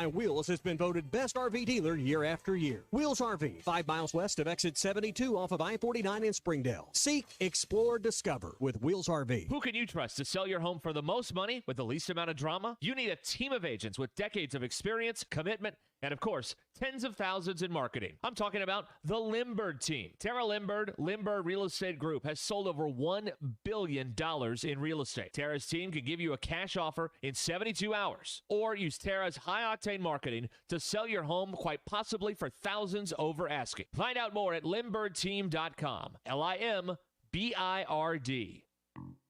Wheels has been voted best RV dealer year after year. Wheels RV, 5 miles west of exit 72 off of I-49 in Springdale. Seek, explore, discover with Wheels RV. Who can you trust to sell your home for the most money with the least amount of drama? You need a team of agents with decades of experience, commitment, and of course, tens of thousands in marketing. I'm talking about the Limbird team. Tara Limbird Real Estate Group has sold over $1 billion in real estate. Tara's team can give you a cash offer in 72 hours or use Tara's high-octane marketing to sell your home quite possibly for thousands over asking. Find out more at LimbirdTeam.com. LIMBIRD.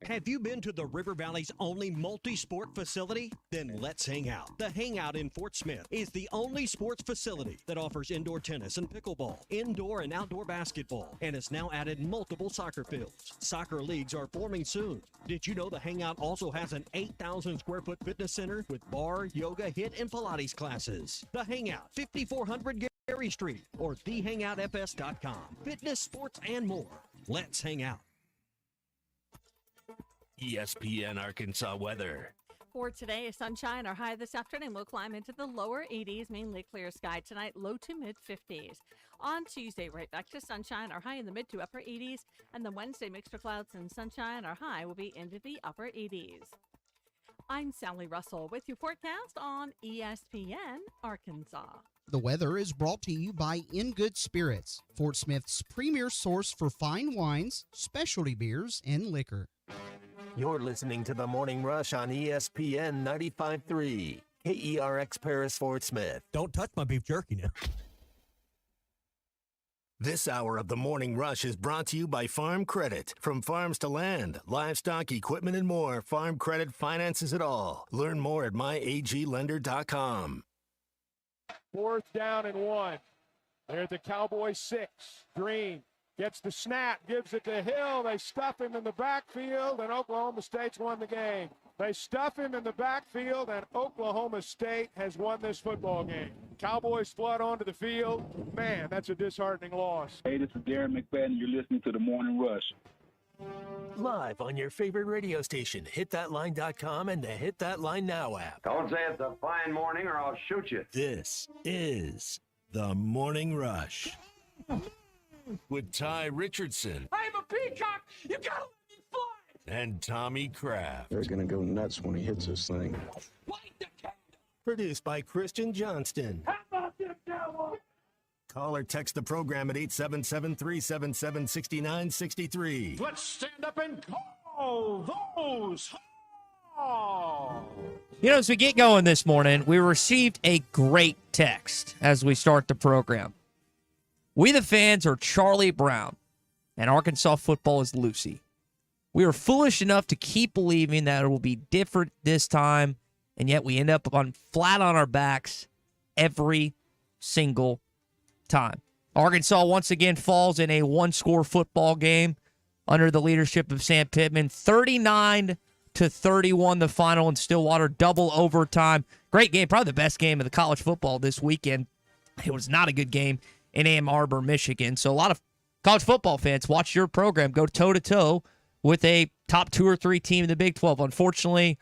Have you been to the River Valley's only multi-sport facility? Then let's hang out. The Hangout in Fort Smith is the only sports facility that offers indoor tennis and pickleball, indoor and outdoor basketball, and has now added multiple soccer fields. Soccer leagues are forming soon. Did you know the Hangout also has an 8,000 square foot fitness center with bar, yoga, HIIT, and Pilates classes? The Hangout, 5400 Gary Street, or thehangoutfs.com. Fitness, sports, and more. Let's hang out. ESPN Arkansas weather. For today, sunshine. Our high this afternoon will climb into the lower 80s, mainly clear sky tonight, low to mid 50s. On Tuesday, right back to sunshine. Our high in the mid to upper 80s. And then Wednesday, mixed for clouds and sunshine. Our high will be into the upper 80s. I'm Sally Russell with your forecast on ESPN Arkansas. The weather is brought to you by In Good Spirits, Fort Smith's premier source for fine wines, specialty beers, and liquor. You're listening to The Morning Rush on ESPN 95.3, KERX Paris, Fort Smith. Don't touch my beef jerky now. This hour of The Morning Rush is brought to you by Farm Credit. From farms to land, livestock, equipment, and more, Farm Credit finances it all. Learn more at myaglender.com. 4th down and 1. They're at the Cowboys 6. Green gets the snap, gives it to Hill. They stuff him in the backfield, and Oklahoma State's won the game. They stuff him in the backfield, and Oklahoma State has won this football game. Cowboys flood onto the field. Man, that's a disheartening loss. Hey, this is Darren McFadden. You're listening to The Morning Rush. Live on your favorite radio station, hitthatline.com and the Hit That Line Now app. Don't say it's a fine morning or I'll shoot you. This is The Morning Rush with Ty Richardson. I'm a peacock. You gotta let me fly. And Tommy Kraft. They're going to go nuts when he hits this thing. Light the candle. Produced by Christian Johnston. How about them Cowboys? Call or text the program at 877-377-6963. Let's stand up and call those. You know, as we get going this morning, we received a great text as we start the program. We the fans are Charlie Brown, and Arkansas football is Lucy. We are foolish enough to keep believing that it will be different this time, and yet we end up flat on our backs every single time. Arkansas once again falls in a one-score football game under the leadership of Sam Pittman. 39-31 the final in Stillwater, double overtime. Great game, probably the best game of the college football this weekend. It was not a good game in Ann Arbor, Michigan. So a lot of college football fans watch your program go toe-to-toe with a top 2 or 3 team in the Big 12. Unfortunately,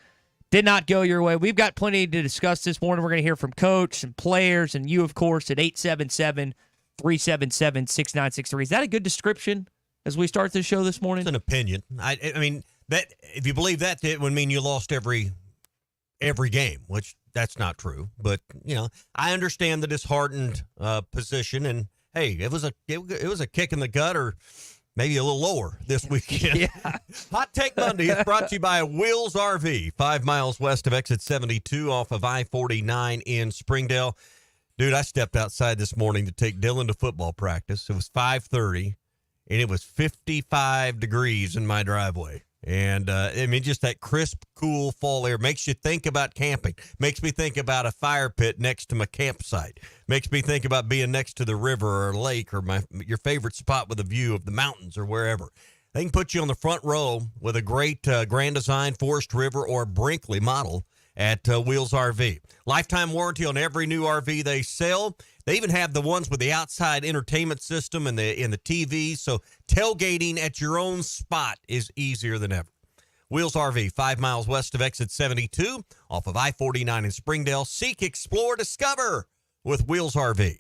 did not go your way. We've got plenty to discuss this morning. We're going to hear from coach and players and you, of course, at 877-377-6963. Is that a good description as we start this show this morning? It's an opinion. I mean, that if you believe that, it would mean you lost every game, which that's not true. But, you know, I understand the disheartened position. And, hey, it was a kick in the gut or maybe a little lower this weekend. Yeah. Hot Take Monday is brought to you by Wheels RV, 5 miles west of exit 72 off of I-49 in Springdale. Dude, I stepped outside this morning to take Dylan to football practice. It was 5:30, and it was 55 degrees in my driveway. And, I mean, just that crisp, cool fall air makes you think about camping. Makes me think about a fire pit next to my campsite. Makes me think about being next to the river or lake or your favorite spot with a view of the mountains or wherever. They can put you on the front row with a great Grand Design, Forest River, or Brinkley model at Wheels RV. Lifetime warranty on every new RV they sell. They even have the ones with the outside entertainment system and the TV, so tailgating at your own spot is easier than ever. Wheels RV, 5 miles west of exit 72, off of I-49 in Springdale. Seek, explore, discover with Wheels RV.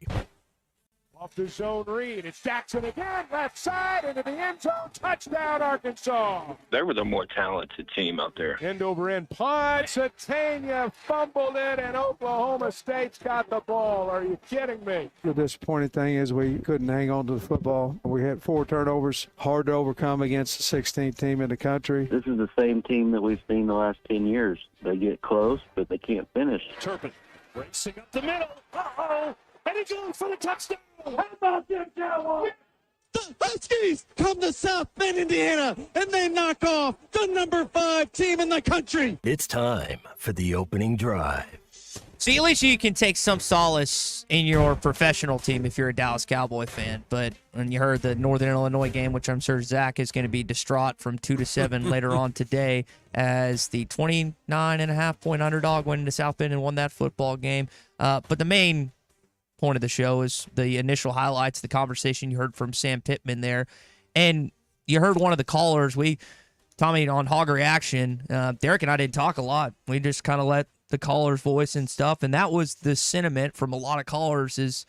Off the zone read. It's Jackson again. Left side into the end zone. Touchdown, Arkansas. They were the more talented team out there. End over end punt. Satania fumbled it, and Oklahoma State's got the ball. Are you kidding me? The disappointing thing is we couldn't hang on to the football. We had 4 turnovers, hard to overcome against the 16th team in the country. This is the same team that we've seen the last 10 years. They get close, but they can't finish. Turpin racing up the middle. Uh-oh. And he's going for the touchdown. How about them Cowboys? The Huskies come to South Bend, Indiana, and they knock off the number 5 team in the country. It's time for the opening drive. See, at least you can take some solace in your professional team if you're a Dallas Cowboy fan. But when you heard the Northern Illinois game, which I'm sure Zach is going to be distraught from 2-7 later on today, as the 29.5-point underdog went into South Bend and won that football game. But the main point of the show is the initial highlights, the conversation you heard from Sam Pittman there. And you heard one of the callers, Tommy, on Hog Reaction, Derek and I didn't talk a lot. We just kind of let the caller's voice and stuff. And that was the sentiment from a lot of callers is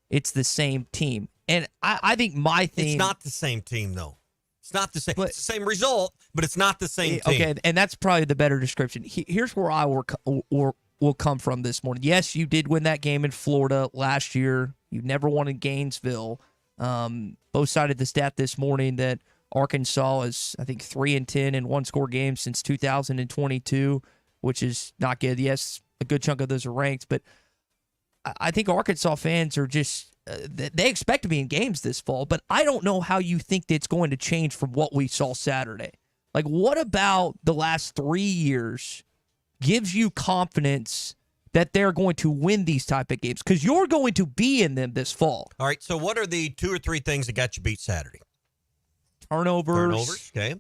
it's the same team. And I think my thing... It's not the same team, though. It's not the same. It's the same result, but it's not the same team. Okay, and that's probably the better description. Here's where I will come from this morning. Yes, you did win that game in Florida last year. You never won in Gainesville. Both cited the stat this morning that Arkansas is, I think, 3-10 in one-score games since 2022, which is not good. Yes, a good chunk of those are ranked, but I think Arkansas fans are just they expect to be in games this fall, but I don't know how you think it's going to change from what we saw Saturday. Like, what about the last 3 years gives you confidence that they're going to win these type of games? Because you're going to be in them this fall. All right, so what are the 2 or 3 things that got you beat Saturday? Turnovers, okay.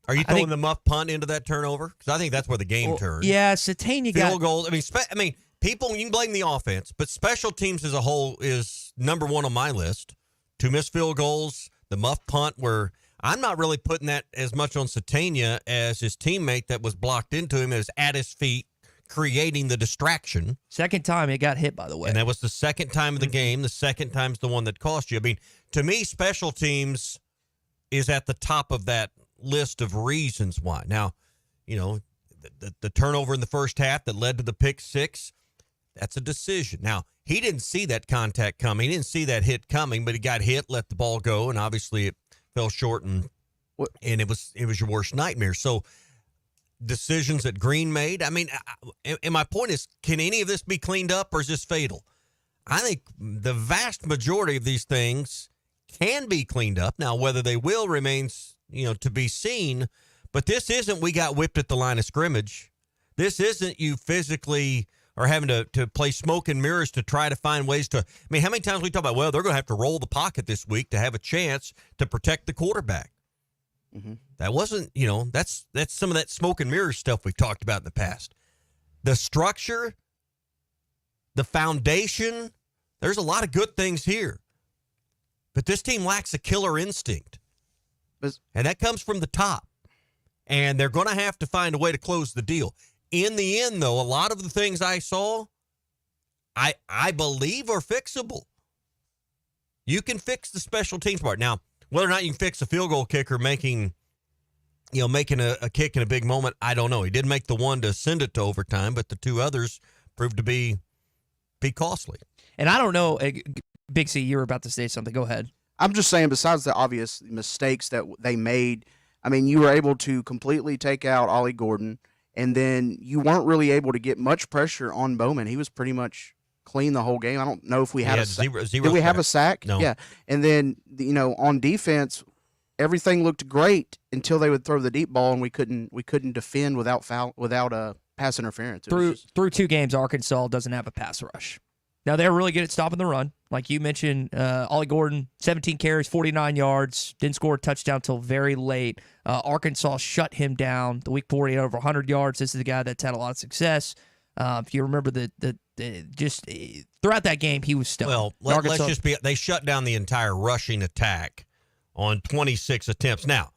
Are you throwing the muff punt into that turnover? Because I think that's where the game turned. Yeah, Satania got... Field goal. I mean, people, you can blame the offense, but special teams as a whole is number 1 on my list. 2 missed field goals, the muff punt where... I'm not really putting that as much on Satania as his teammate that was blocked into him is at his feet, creating the distraction. Second time it got hit, by the way. And that was the second time of the game. The second time's the one that cost you. I mean, to me, special teams is at the top of that list of reasons why. Now, you know, the turnover in the first half that led to the pick 6, that's a decision. Now, he didn't see that contact coming. He didn't see that hit coming, but he got hit, let the ball go, and obviously it fell short, and it was your worst nightmare. So decisions that Green made, I mean, and my point is, can any of this be cleaned up, or is this fatal? I think the vast majority of these things can be cleaned up. Now, whether they will remains, to be seen, but this isn't we got whipped at the line of scrimmage. This isn't you physically are having to play smoke and mirrors to try to find ways to. I mean, how many times we talk about, well, they're going to have to roll the pocket this week to have a chance to protect the quarterback. Mm-hmm. That wasn't, that's some of that smoke and mirrors stuff we've talked about in the past. The structure, the foundation, there's a lot of good things here. But this team lacks a killer instinct. And that comes from the top. And they're going to have to find a way to close the deal. In the end, though, a lot of the things I saw, I believe are fixable. You can fix the special teams part. Now, whether or not you can fix a field goal kicker making a kick in a big moment, I don't know. He did make the one to send it to overtime, but the 2 others proved to be costly. And I don't know, Big C, you were about to say something. Go ahead. I'm just saying, besides the obvious mistakes that they made, I mean, you were able to completely take out Ollie Gordon, and then you weren't really able to get much pressure on Bowman. He was pretty much clean the whole game. I don't know if we had a sack. Did we have a sack? No. Yeah. And then, on defense, everything looked great until they would throw the deep ball, and we couldn't defend without a pass interference. Through 2 games, Arkansas doesn't have a pass rush. Now, they're really good at stopping the run. Like you mentioned, Ollie Gordon, 17 carries, 49 yards, didn't score a touchdown until very late. Arkansas shut him down the week before. He had over 100 yards. This is the guy that's had a lot of success. If you remember, just throughout that game, he was stoned. Well, let's they shut down the entire rushing attack on 26 attempts. Now,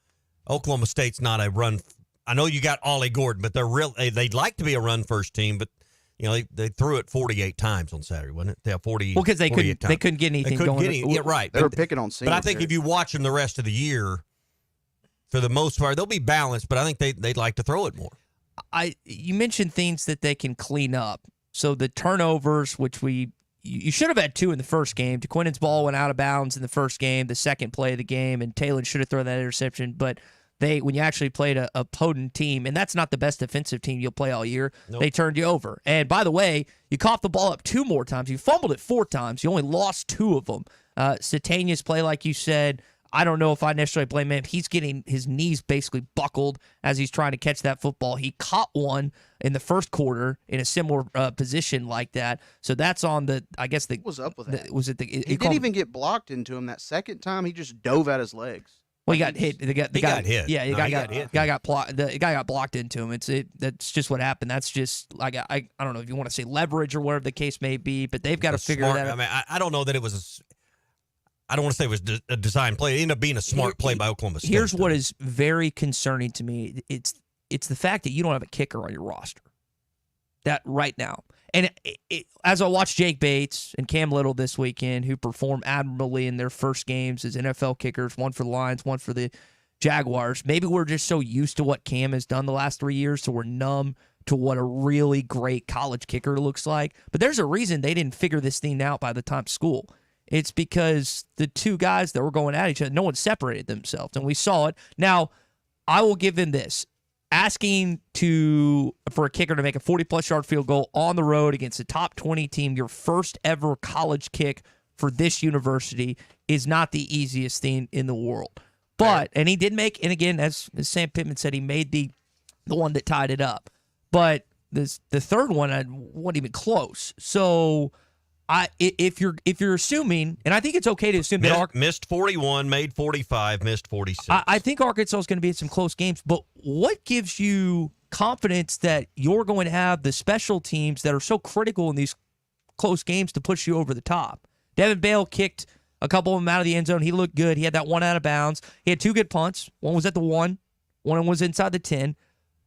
Oklahoma State's not a run. I know you got Ollie Gordon, but they'd like to be a run-first team, but they threw it 48 times on Saturday, wasn't it? They have 40. Well, because they couldn't get anything going. Yeah, right. They were picking on seniors. But I think if you watch them the rest of the year, for the most part, they'll be balanced. But I think they'd like to throw it more. You mentioned things that they can clean up. So the turnovers, which you should have had 2 in the first game. DeQuinnon's ball went out of bounds in the first game, the second play of the game, and Taylor should have thrown that interception. But when you actually played a potent team, and that's not the best defensive team you'll play all year, nope. They turned you over. And by the way, you coughed the ball up 2 more times. You fumbled it 4 times. You only lost 2 of them. Satania's play, like you said, I don't know if I necessarily blame him. He's getting his knees basically buckled as he's trying to catch that football. He caught one in the first quarter in a similar position like that. So that's on the, I guess the. What was up with that? He didn't even get blocked into him that second time. He just dove at his legs. Well, he got hit. The guy got hit. Yeah, the guy got blocked. The guy got blocked into him. That's just what happened. That's just like I don't know if you want to say leverage or whatever the case may be, but they've got to figure that out. I mean, I don't know that it was I don't want to say it was a design play. It ended up being a smart play by Oklahoma State. Here's what is very concerning to me. It's the fact that you don't have a kicker on your roster. That right now. And as I watched Jake Bates and Cam Little this weekend, who performed admirably in their first games as NFL kickers, one for the Lions, one for the Jaguars, maybe we're just so used to what Cam has done the last 3 years, so we're numb to what a really great college kicker looks like. But there's a reason they didn't figure this thing out by the time school. It's because the 2 guys that were going at each other, no one separated themselves, and we saw it. Now, I will give them this. Asking for a kicker to make a 40-plus yard field goal on the road against a top 20 team, your first ever college kick for this university, is not the easiest thing in the world. But, and he did make, and again, as Sam Pittman said, he made the one that tied it up. But the third one, I wasn't even close. So, if you're assuming, and I think it's okay to assume that missed 41, made 45, missed 46. I think Arkansas is going to be in some close games, but what gives you confidence that you're going to have the special teams that are so critical in these close games to push you over the top? Devin Bale kicked a couple of them out of the end zone. He looked good. He had that one out of bounds. He had 2 good punts. One was at the 1, one was inside the 10.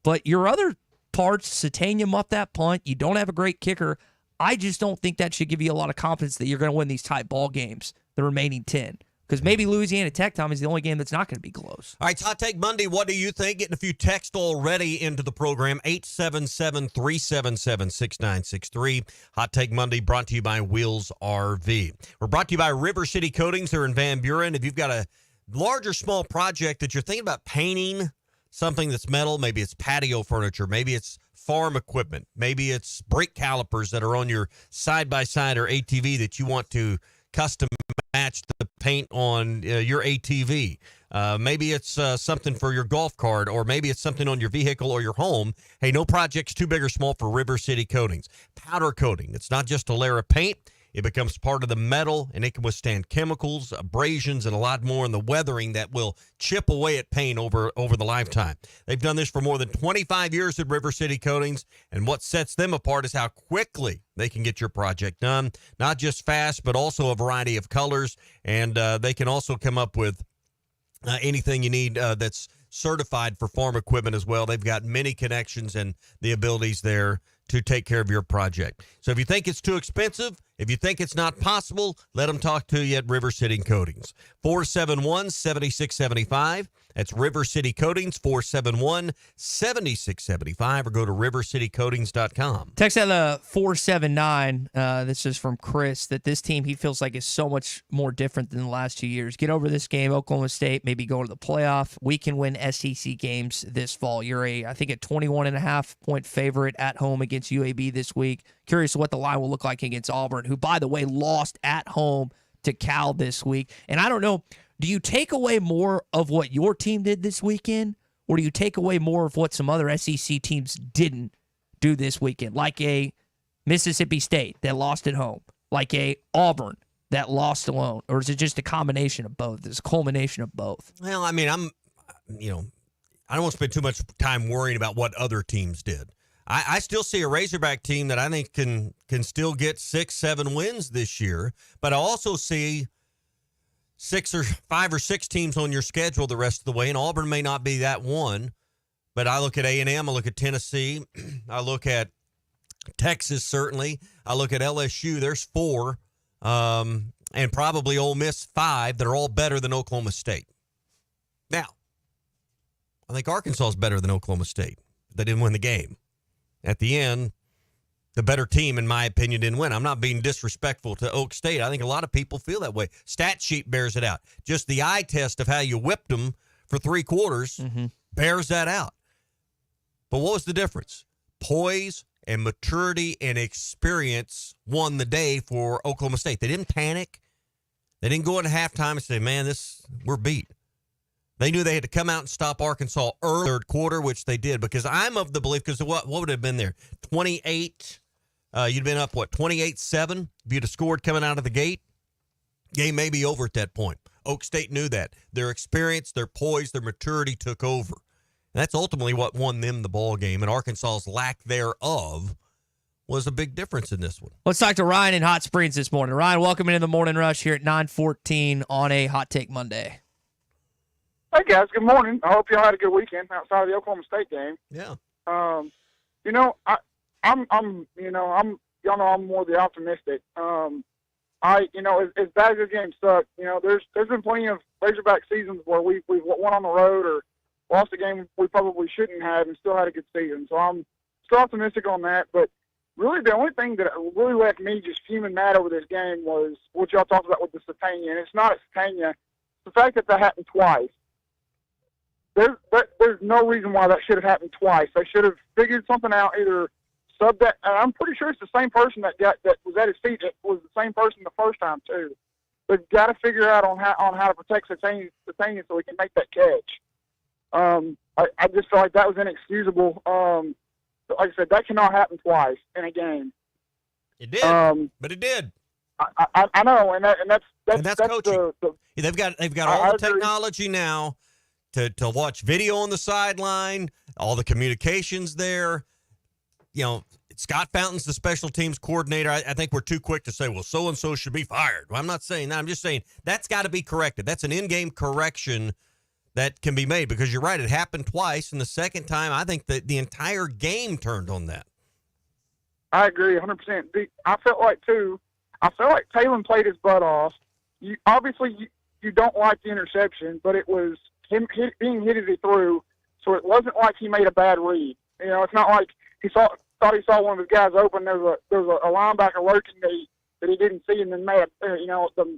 But your other parts, Satania muffed that punt. You don't have a great kicker. I just don't think that should give you a lot of confidence that you're going to win these tight ball games, the remaining 10. Because maybe Louisiana Tech, Tom, is the only game that's not going to be close. All right, it's Hot Take Monday. What do you think? Getting a few texts already into the program. 877-377-6963. Hot Take Monday brought to you by Wheels RV. We're brought to you by River City Coatings. They're in Van Buren. If you've got a large or small project that you're thinking about painting something that's metal, maybe it's patio furniture, maybe it's farm equipment, maybe it's brake calipers that are on your side-by-side or ATV that you want to custom match the paint on your ATV. Maybe it's something for your golf cart, or maybe it's something on your vehicle or your home. Hey, no project's too big or small for River City Coatings. Powder coating. It's not just a layer of paint. It becomes part of the metal, and it can withstand chemicals, abrasions, and a lot more in the weathering that will chip away at paint over the lifetime. They've done this for more than 25 years at River City Coatings, and what sets them apart is how quickly they can get your project done. Not just fast, but also a variety of colors, and they can also come up with anything you need that's certified for farm equipment as well. They've got many connections and the abilities there to take care of your project. So if you think it's too expensive, if you think it's not possible, let them talk to you at River City Coatings. 471-7675. That's River City Coatings, 471-7675, or go to rivercitycoatings.com. Text at 479. This is from Chris, that this team he feels like is so much more different than the last 2 years. Get over this game. Oklahoma State maybe go to the playoff. We can win SEC games this fall. You're I think a 21.5-point favorite at home against UAB this week. Curious what the line will look like against Auburn, who, by the way, lost at home to Cal this week. And I don't know, do you take away more of what your team did this weekend, or do you take away more of what some other SEC teams didn't do this weekend, like a Mississippi State that lost at home, like a Auburn that lost alone, or is it just a combination of both? It's a culmination of both. Well, I mean, I don't want to spend too much time worrying about what other teams did. I still see a Razorback team that I think can still get 6-7 wins this year, but I also see 5 or 6 teams on your schedule the rest of the way, and Auburn may not be that one. But I look at A&M, I look at Tennessee, I look at Texas certainly, I look at LSU. There's 4, and probably Ole Miss 5 that are all better than Oklahoma State. Now, I think Arkansas is better than Oklahoma State. They didn't win the game. At the end, the better team, in my opinion, didn't win. I'm not being disrespectful to Oak State. I think a lot of people feel that way. Stat sheet bears it out. Just the eye test of how you whipped them for 3 quarters bears that out. But what was the difference? Poise and maturity and experience won the day for Oklahoma State. They didn't panic. They didn't go into halftime and say, man, we're beat. They knew they had to come out and stop Arkansas early third quarter, which they did, because I'm of the belief, because what would have been there? 28, you'd been up, 28-7? If you'd have scored coming out of the gate, game may be over at that point. Oak State knew that. Their experience, their poise, their maturity took over. And that's ultimately what won them the ball game, and Arkansas's lack thereof was a big difference in this one. Let's talk to Ryan in Hot Springs this morning. Ryan, welcome into the Morning Rush here at 9:14 on a Hot Take Monday. Hey guys, good morning. I hope y'all had a good weekend outside of the Oklahoma State game. Yeah. I'm y'all know I'm more the optimistic. As bad as this game sucked, there's been plenty of Razorback seasons where we've won on the road or lost a game we probably shouldn't have and still had a good season. So I'm still optimistic on that. But really, the only thing that really left me just fuming mad over this game was what y'all talked about with the Satania. And it's not at Satania. The fact that happened twice. There's no reason why that should have happened twice. They should have figured something out, either sub that. And I'm pretty sure it's the same person that was at his feet. It was the same person the first time too. They've got to figure out on how to protect Satania so we can make that catch. I just feel like that was inexcusable. Like I said, that cannot happen twice in a game. It did, but it did. I know, and that's coaching. They've got all the technology now to watch video on the sideline, all the communications there. Scott Fountain's the special teams coordinator. I think we're too quick to say, well, so-and-so should be fired. Well, I'm not saying that. I'm just saying that's got to be corrected. That's an in-game correction that can be made, because you're right. It happened twice, and the second time, I think that the entire game turned on that. I agree 100%. I felt like Talon played his butt off. You don't like the interception, but it was him being hit as he threw, so it wasn't like he made a bad read. It's not like he thought he saw one of his guys open. There was a linebacker lurking that he didn't see, and then made the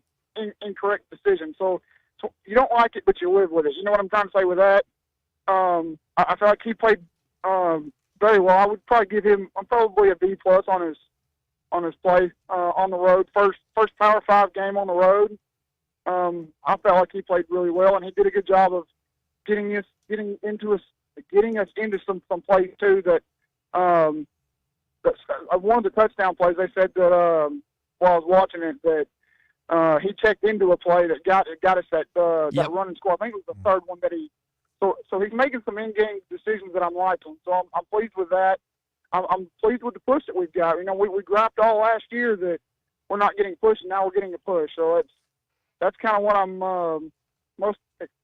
incorrect decision. So you don't like it, but you live with it. You know what I'm trying to say with that? I feel like he played very well. I would probably give him probably a B+ on his play on the road. First Power 5 game on the road. I felt like he played really well, and he did a good job of getting us into some plays too. That one of the touchdown plays, they said that while I was watching it, that he checked into a play that got us that running score. I think it was the third one that he. So he's making some in-game decisions that I'm liking. So I'm pleased with that. I'm pleased with the push that we've got. We griped all last year that we're not getting pushed, and now we're getting a push. So that's kind of what I'm most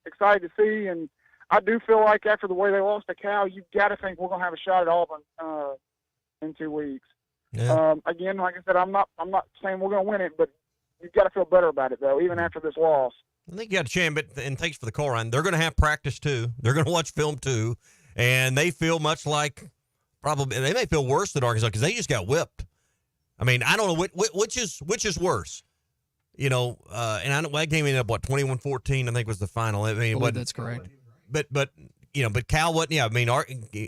excited to see. And I do feel like after the way they lost to Cal, you've got to think we're going to have a shot at Auburn in 2 weeks. Yeah. Again, like I said, I'm not saying we're going to win it, but you've got to feel better about it, though, even after this loss. I think you got a chance, and thanks for the call, Ryan. They're going to have practice, too. They're going to watch film, too. And they feel much like they may feel worse than Arkansas because they just got whipped. I mean, I don't know which is worse. And I know that game ended up 21-14. I think was the final. I mean, that's correct. But Cal wasn't. Yeah, I mean,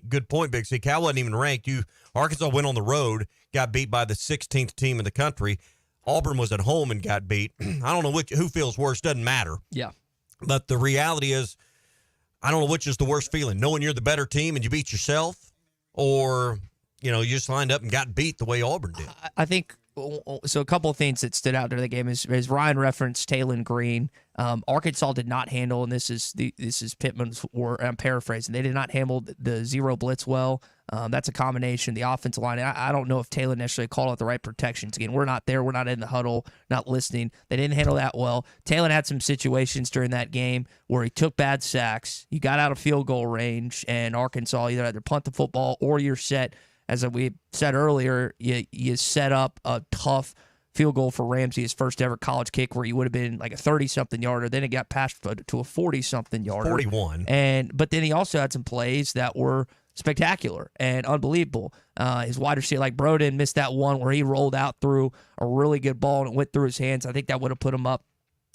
good point, Big C. Cal wasn't even ranked. Arkansas went on the road, got beat by the 16th team in the country. Auburn was at home and got beat. I don't know who feels worse. Doesn't matter. Yeah. But the reality is, I don't know which is the worst feeling: knowing you're the better team and you beat yourself, or you just lined up and got beat the way Auburn did. I think So a couple of things that stood out during the game is Ryan referenced Talon Green. Arkansas did not handle, and this is Pittman's word. I'm paraphrasing. They did not handle the zero blitz well. That's a combination. The offensive line. I don't know if Talon necessarily called out the right protections. Again, we're not there. We're not in the huddle. Not listening. They didn't handle that well. Talon had some situations during that game where he took bad sacks. You got out of field goal range, and Arkansas either had to punt the football or you're set. As we said earlier, you set up a tough field goal for Ramsey, his first ever college kick, where he would have been like a 30-something yarder. Then it got passed to a 40-something yarder. 41. But then he also had some plays that were spectacular and unbelievable. His wide receiver, like Broden, missed that one where he rolled out through a really good ball and it went through his hands. I think that would have put him up,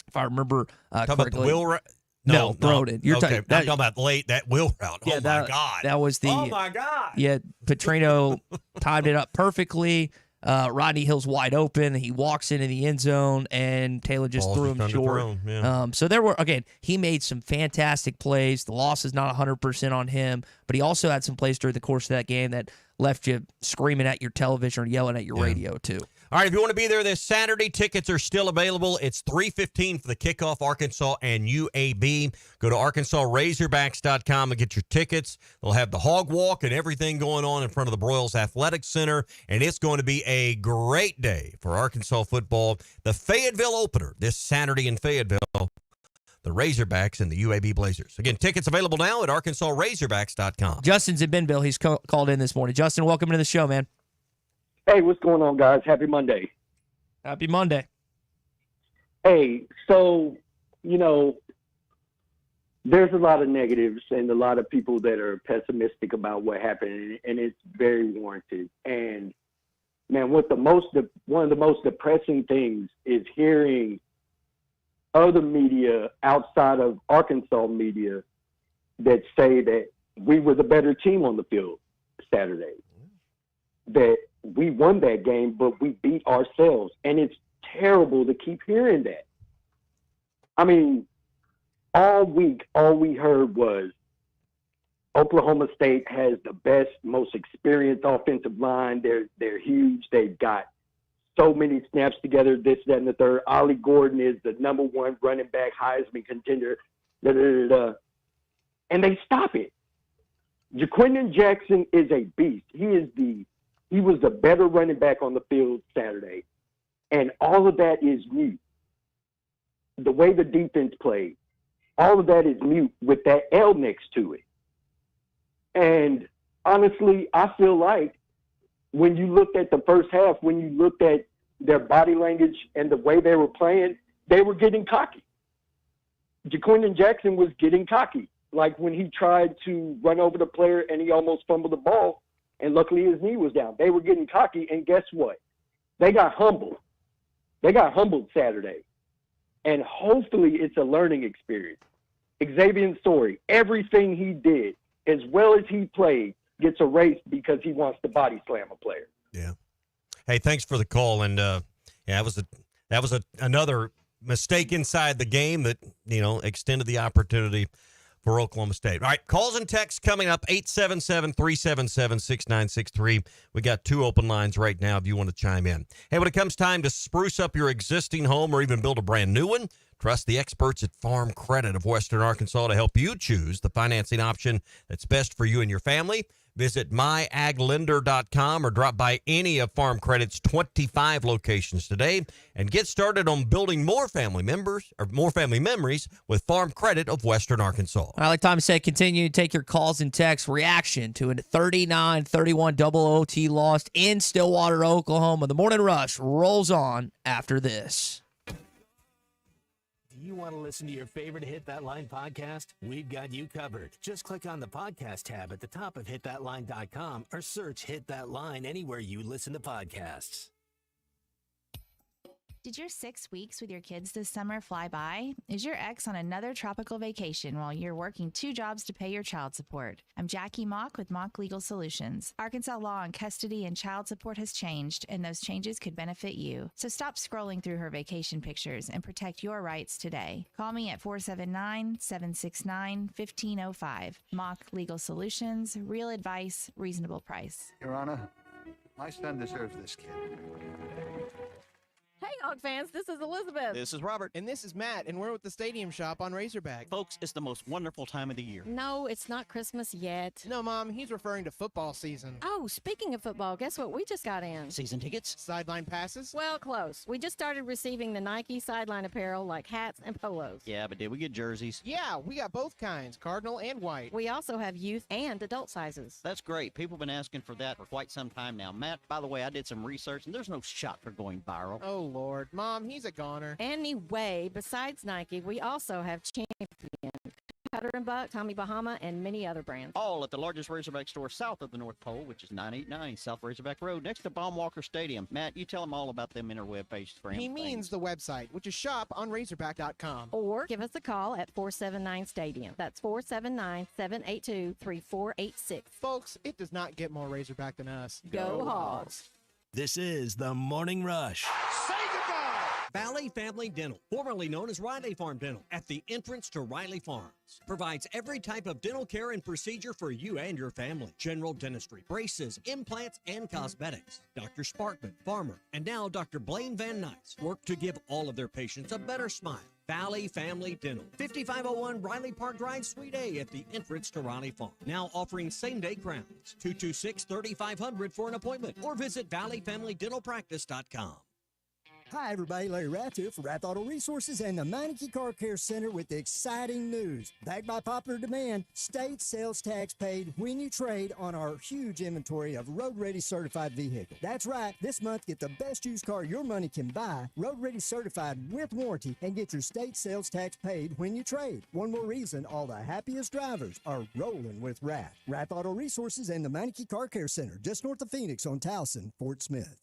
if I remember correctly. About the Will No, Broden. You're okay. I'm talking about late, that Will route. Yeah, my God. That was the. Oh, my God. Yeah, Petrino timed it up perfectly. Rodney Hill's wide open. He walks into the end zone, and Taylor just threw him short. So there were, again, he made some fantastic plays. The loss is not 100% on him, but he also had some plays during the course of that game that left you screaming at your television or yelling at your radio, too. All right, if you want to be there this Saturday, tickets are still available. It's $3.15 for the kickoff, Arkansas and UAB. Go to ArkansasRazorbacks.com and get your tickets. They'll have the hog walk and everything going on in front of the Broyles Athletic Center, and it's going to be a great day for Arkansas football. The Fayetteville opener this Saturday in Fayetteville, the Razorbacks and the UAB Blazers. Again, tickets available now at ArkansasRazorbacks.com. Justin's in Benville. He's called in this morning. Justin, welcome to the show, man. Hey, what's going on, guys? Happy Monday. Happy Monday. Hey, so, there's a lot of negatives and a lot of people that are pessimistic about what happened, and it's very warranted. And, man, one of the most depressing things is hearing other media outside of Arkansas media that say that we were the better team on the field Saturday. That we won that game, but we beat ourselves. And it's terrible to keep hearing that. I mean, all week, all we heard was Oklahoma State has the best, most experienced offensive line. They're huge. They've got so many snaps together, this, that, and the third. Ollie Gordon is the number one running back, Heisman contender. And they stop it. Jaquindon Jackson is a beast. He was the better running back on the field Saturday. And all of that is mute. The way the defense played, all of that is mute with that L next to it. And honestly, I feel like when you looked at the first half, when you looked at their body language and the way they were playing, they were getting cocky. Jaquindon Jackson was getting cocky. Like when he tried to run over the player and he almost fumbled the ball, and luckily his knee was down. They were getting cocky, and guess what? They got humbled. They got humbled Saturday. And hopefully it's a learning experience. Xavier Story, everything he did, as well as he played, gets erased because he wants to body slam a player. Yeah. Hey, thanks for the call. And that was another mistake inside the game that, extended the opportunity for Oklahoma State. All right, calls and texts coming up, 877-377-6963. We got 2 open lines right now if you want to chime in. Hey, when it comes time to spruce up your existing home or even build a brand new one, trust the experts at Farm Credit of Western Arkansas to help you choose the financing option that's best for you and your family. Visit myaglender.com or drop by any of Farm Credit's 25 locations today and get started on building more family memories with Farm Credit of Western Arkansas. I like Tom said, continue to take your calls and texts. Reaction to a 39-31 double OT loss in Stillwater, Oklahoma. The Morning Rush rolls on after this. You want to listen to your favorite Hit That Line podcast? We've got you covered. Just click on the podcast tab at the top of hitthatline.com or search Hit That Line anywhere you listen to podcasts. Did your 6 weeks with your kids this summer fly by? Is your ex on another tropical vacation while you're working 2 jobs to pay your child support? I'm Jackie Mock with Mock Legal Solutions. Arkansas law on custody and child support has changed, and those changes could benefit you. So stop scrolling through her vacation pictures and protect your rights today. Call me at 479-769-1505. Mock Legal Solutions, real advice, reasonable price. Your Honor, my son deserves this kid. Hog fans, this is Elizabeth. This is Robert. And this is Matt, and we're with the Stadium Shop on Razorback. Folks, it's the most wonderful time of the year. No, it's not Christmas yet. No, Mom, he's referring to football season. Oh, speaking of football, guess what we just got in? Season tickets? Sideline passes? Well, close. We just started receiving the Nike sideline apparel like hats and polos. Yeah, but did we get jerseys? Yeah, we got both kinds, cardinal and white. We also have youth and adult sizes. That's great. People have been asking for that for quite some time now. Matt, by the way, I did some research, and there's no shot for going viral. Oh, Lord. Mom, he's a goner. Anyway, besides Nike, we also have Champion, Cutter and Buck, Tommy Bahama, and many other brands. All at the largest Razorback store south of the North Pole, which is 989 South Razorback Road, next to Baumwalker Stadium. Matt, you tell them all about them interweb pages for him. He means the website, which is shoponrazorback.com. Or give us a call at 479-STADIUM. That's 479-782-3486. Folks, it does not get more Razorback than us. Go Hogs! This is the Morning Rush. Valley Family Dental, formerly known as Riley Farm Dental, at the entrance to Riley Farms, provides every type of dental care and procedure for you and your family. General dentistry, braces, implants, and cosmetics. Dr. Sparkman, Farmer, and now Dr. Blaine Van Nuys work to give all of their patients a better smile. Valley Family Dental, 5501 Riley Park Drive, Suite A at the entrance to Riley Farm. Now offering same-day crowns. 226-3500 for an appointment or visit valleyfamilydentalpractice.com. Hi, everybody. Larry Rath here for Rath Auto Resources and the Meineke Car Care Center with exciting news. Backed by popular demand, state sales tax paid when you trade on our huge inventory of road-ready certified vehicles. That's right. This month, get the best used car your money can buy, road-ready certified with warranty, and get your state sales tax paid when you trade. One more reason all the happiest drivers are rolling with Rath. Rath Auto Resources and the Meineke Car Care Center, just north of Phoenix on Towson, Fort Smith.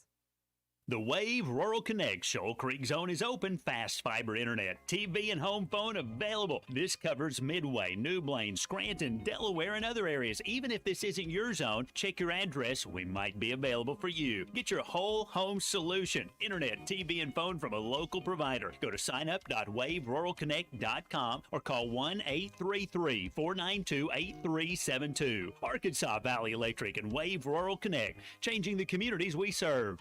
The Wave Rural Connect Shoal Creek Zone is open. Fast fiber internet, TV, and home phone available. This covers Midway, New Blaine, Scranton, Delaware, and other areas. Even if this isn't your zone, check your address. We might be available for you. Get your whole home solution. Internet, TV, and phone from a local provider. Go to signup.waveruralconnect.com or call 1-833-492-8372. Arkansas Valley Electric and Wave Rural Connect, changing the communities we serve.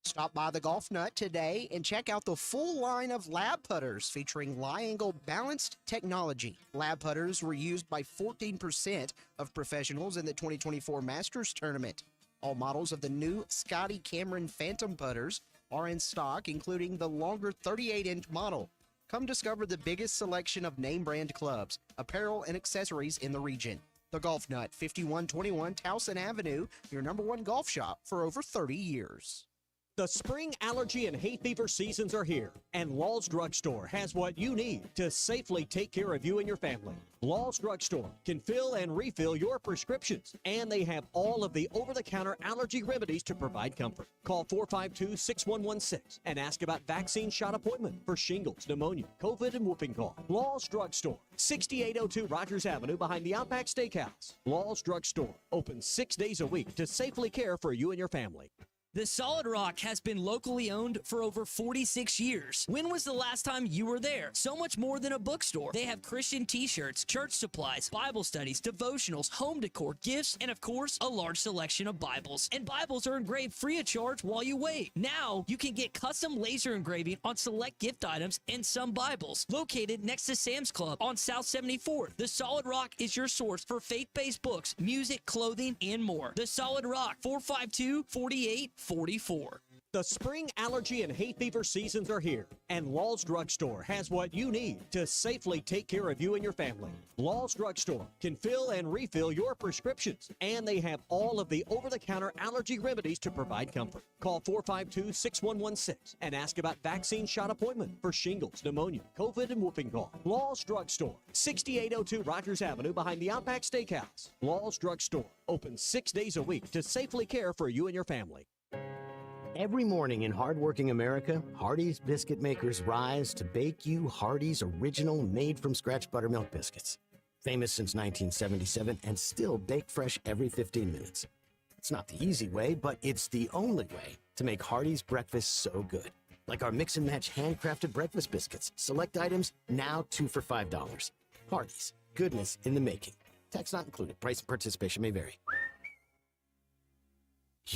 Stop by the Golf Nut today and check out the full line of lab putters featuring Lie-Angle balanced technology. Lab putters were used by 14% of professionals in the 2024 Masters Tournament. All models of the new Scotty Cameron Phantom putters are in stock, including the longer 38-inch model. Come discover the biggest selection of name brand clubs, apparel, and accessories in the region. The Golf Nut, 5121 Towson Avenue, your #1 golf shop for over 30 years. The spring allergy and hay fever seasons are here, and Law's Drug Store has what you need to safely take care of you and your family. Law's Drug Store can fill and refill your prescriptions, and they have all of the over-the-counter allergy remedies to provide comfort. Call 452-6116 and ask about vaccine shot appointment for shingles, pneumonia, COVID, and whooping cough. Law's Drug Store, 6802 Rogers Avenue behind the Outback Steakhouse. Law's Drug Store, open 6 days a week to safely care for you and your family. The Solid Rock has been locally owned for over 46 years. When was the last time you were there? So much more than a bookstore. They have Christian t-shirts, church supplies, Bible studies, devotionals, home decor, gifts, and of course, a large selection of Bibles. And Bibles are engraved free of charge while you wait. Now, you can get custom laser engraving on select gift items and some Bibles. Located next to Sam's Club on South 74th, The Solid Rock is your source for faith-based books, music, clothing, and more. The Solid Rock, 452-4844. The spring allergy and hay fever seasons are here, and Law's Drug Store has what you need to safely take care of you and your family. Law's Drug Store can fill and refill your prescriptions, and they have all of the over-the-counter allergy remedies to provide comfort. Call 452-6116 and ask about vaccine shot appointment for shingles, pneumonia, COVID, and whooping cough. Law's Drug Store, 6802 Rogers Avenue behind the Outback Steakhouse. Law's Drug Store, open 6 days a week to safely care for you and your family. Every morning in hardworking America, Hardee's biscuit makers rise to bake you Hardee's original made-from-scratch buttermilk biscuits. Famous since 1977 and still baked fresh every 15 minutes. It's not the easy way, but it's the only way to make Hardee's breakfast so good. Like our mix-and-match handcrafted breakfast biscuits. Select items now 2 for $5. Hardee's, goodness in the making. Tax not included. Price and participation may vary.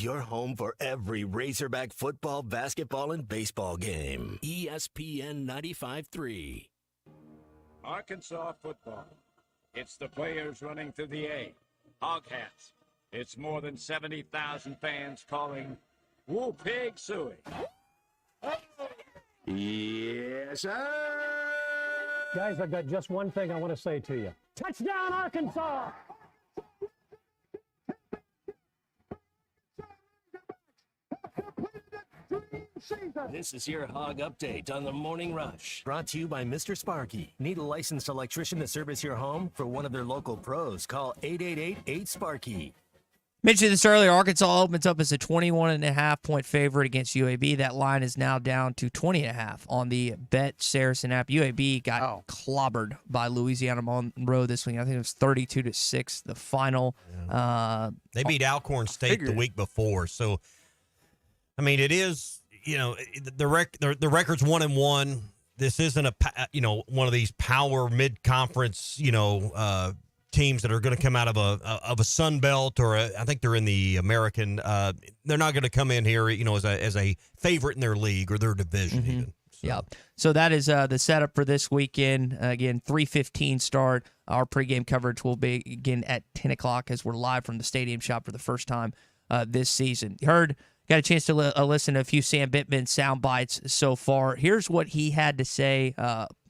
your home for every Razorback football, basketball, and baseball game. ESPN 95.3. Arkansas football. It's the players running through the A. Hog hats. It's more than 70,000 fans calling Woo Pig Suey. Yes, sir. Guys, I've got just one thing I want to say to you. Touchdown, Arkansas! This is your Hog Update on the Morning Rush. Brought to you by Mr. Sparky. Need a licensed electrician to service your home? For one of their local pros, call 888-8-SPARKY. Mentioned this earlier, Arkansas opens up as a 21.5-point favorite against UAB. That line is now down to 20.5 on the Bet Saracen app. UAB got clobbered by Louisiana Monroe this week. I think it was 32-6, the final. Yeah. They beat Alcorn State the week before. So, I mean, it is, the record's 1-1. This isn't one of these power mid-conference, teams that are going to come out of a Sun Belt or I think they're in the American. They're not going to come in here, as a favorite in their league or their division even. So. Yeah. So that is the setup for this weekend. Again, 3:15 start. Our pregame coverage will begin at 10 o'clock as we're live from the Stadium Shop for the first time this season. Got a chance to listen to a few Sam Bittman sound bites so far. Here's what he had to say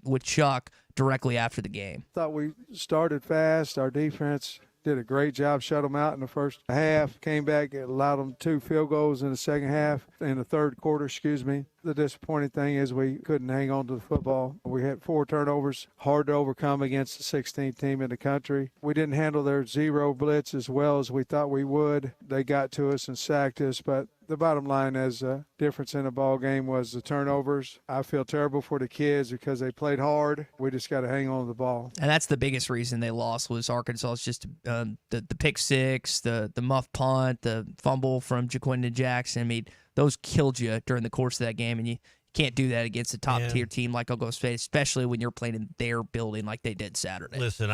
with Chuck directly after the game. Thought we started fast. Our defense did a great job, shut them out in the first half, came back, allowed them 2 field goals in the second half, in the third quarter, The disappointing thing is we couldn't hang on to the football. We had 4 turnovers, hard to overcome against the 16th team in the country. We didn't handle their zero blitz as well as we thought we would. They got to us and sacked us, but the bottom line as a difference in the ball game was the turnovers. I feel terrible for the kids because they played hard. We just got to hang on to the ball. And that's the biggest reason they lost was Arkansas's just the pick six, the muff punt, the fumble from Jaquindon Jackson. I mean, those killed you during the course of that game, and you can't do that against a top-tier team like Oklahoma State, especially when you're playing in their building like they did Saturday. Listen,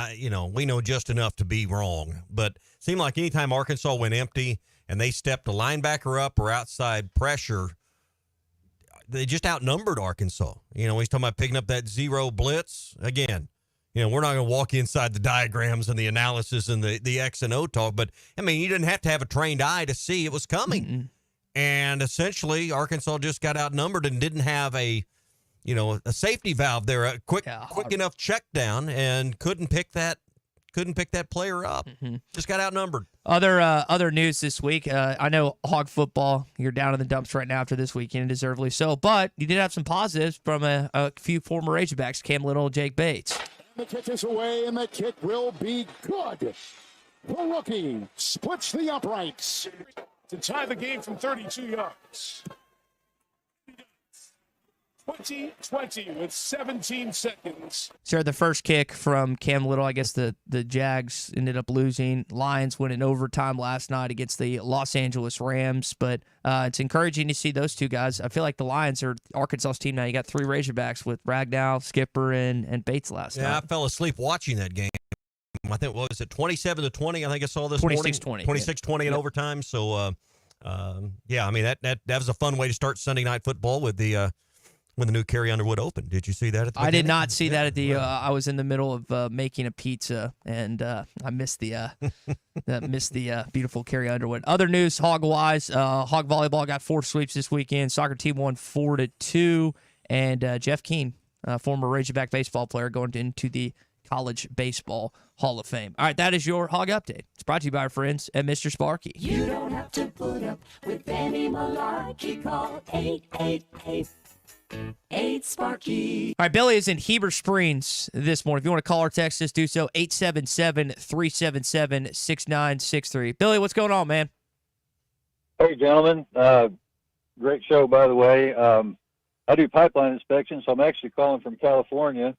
we know just enough to be wrong, but it seemed like anytime Arkansas went empty and they stepped a linebacker up or outside pressure, they just outnumbered Arkansas. He's talking about picking up that zero blitz. Again, we're not going to walk inside the diagrams and the analysis and the X and O talk, but, I mean, you didn't have to have a trained eye to see it was coming. Mm-hmm. And essentially, Arkansas just got outnumbered and didn't have a safety valve there, a quick enough check down, and couldn't pick that player up. Mm-hmm. Just got outnumbered. Other news this week. I know Hog football, you're down in the dumps right now after this weekend, deservedly so. But you did have some positives from a few former Razorbacks, Cam Little, Jake Bates. The kick is away, and the kick will be good. The rookie splits the uprights to tie the game from 32 yards. 20-20 with 17 seconds. So the first kick from Cam Little, I guess the Jags ended up losing. Lions went in overtime last night against the Los Angeles Rams, but it's encouraging to see those two guys. I feel like the Lions are Arkansas's team now. You got 3 Razorbacks with Ragnow, Skipper, and Bates last night. Yeah, I fell asleep watching that game. I think, what was it, 27-20? I think I saw this 26-20. 26-20 in overtime. So, yeah, I mean, that was a fun way to start Sunday Night Football with the new Carrie Underwood Open. Did you see that at the I did not see that at the I was in the middle of making a pizza, and I missed the beautiful Carrie Underwood. Other news, Hog-wise, Hog Volleyball got 4 sweeps this weekend. Soccer team won 4-2, and Jeff Keane, former Razorback baseball player, going into the College Baseball Hall of Fame. All right, that is your Hog Update. It's brought to you by our friends at Mr. Sparky. You don't have to put up with any malarkey. Call 888-8-SPARKY. All right, Billy is in Heber Springs this morning. If you want to call or text us, do so 877-377-6963. Billy, what's going on, man? Hey, gentlemen. Great show, by the way. I do pipeline inspections, so I'm actually calling from California.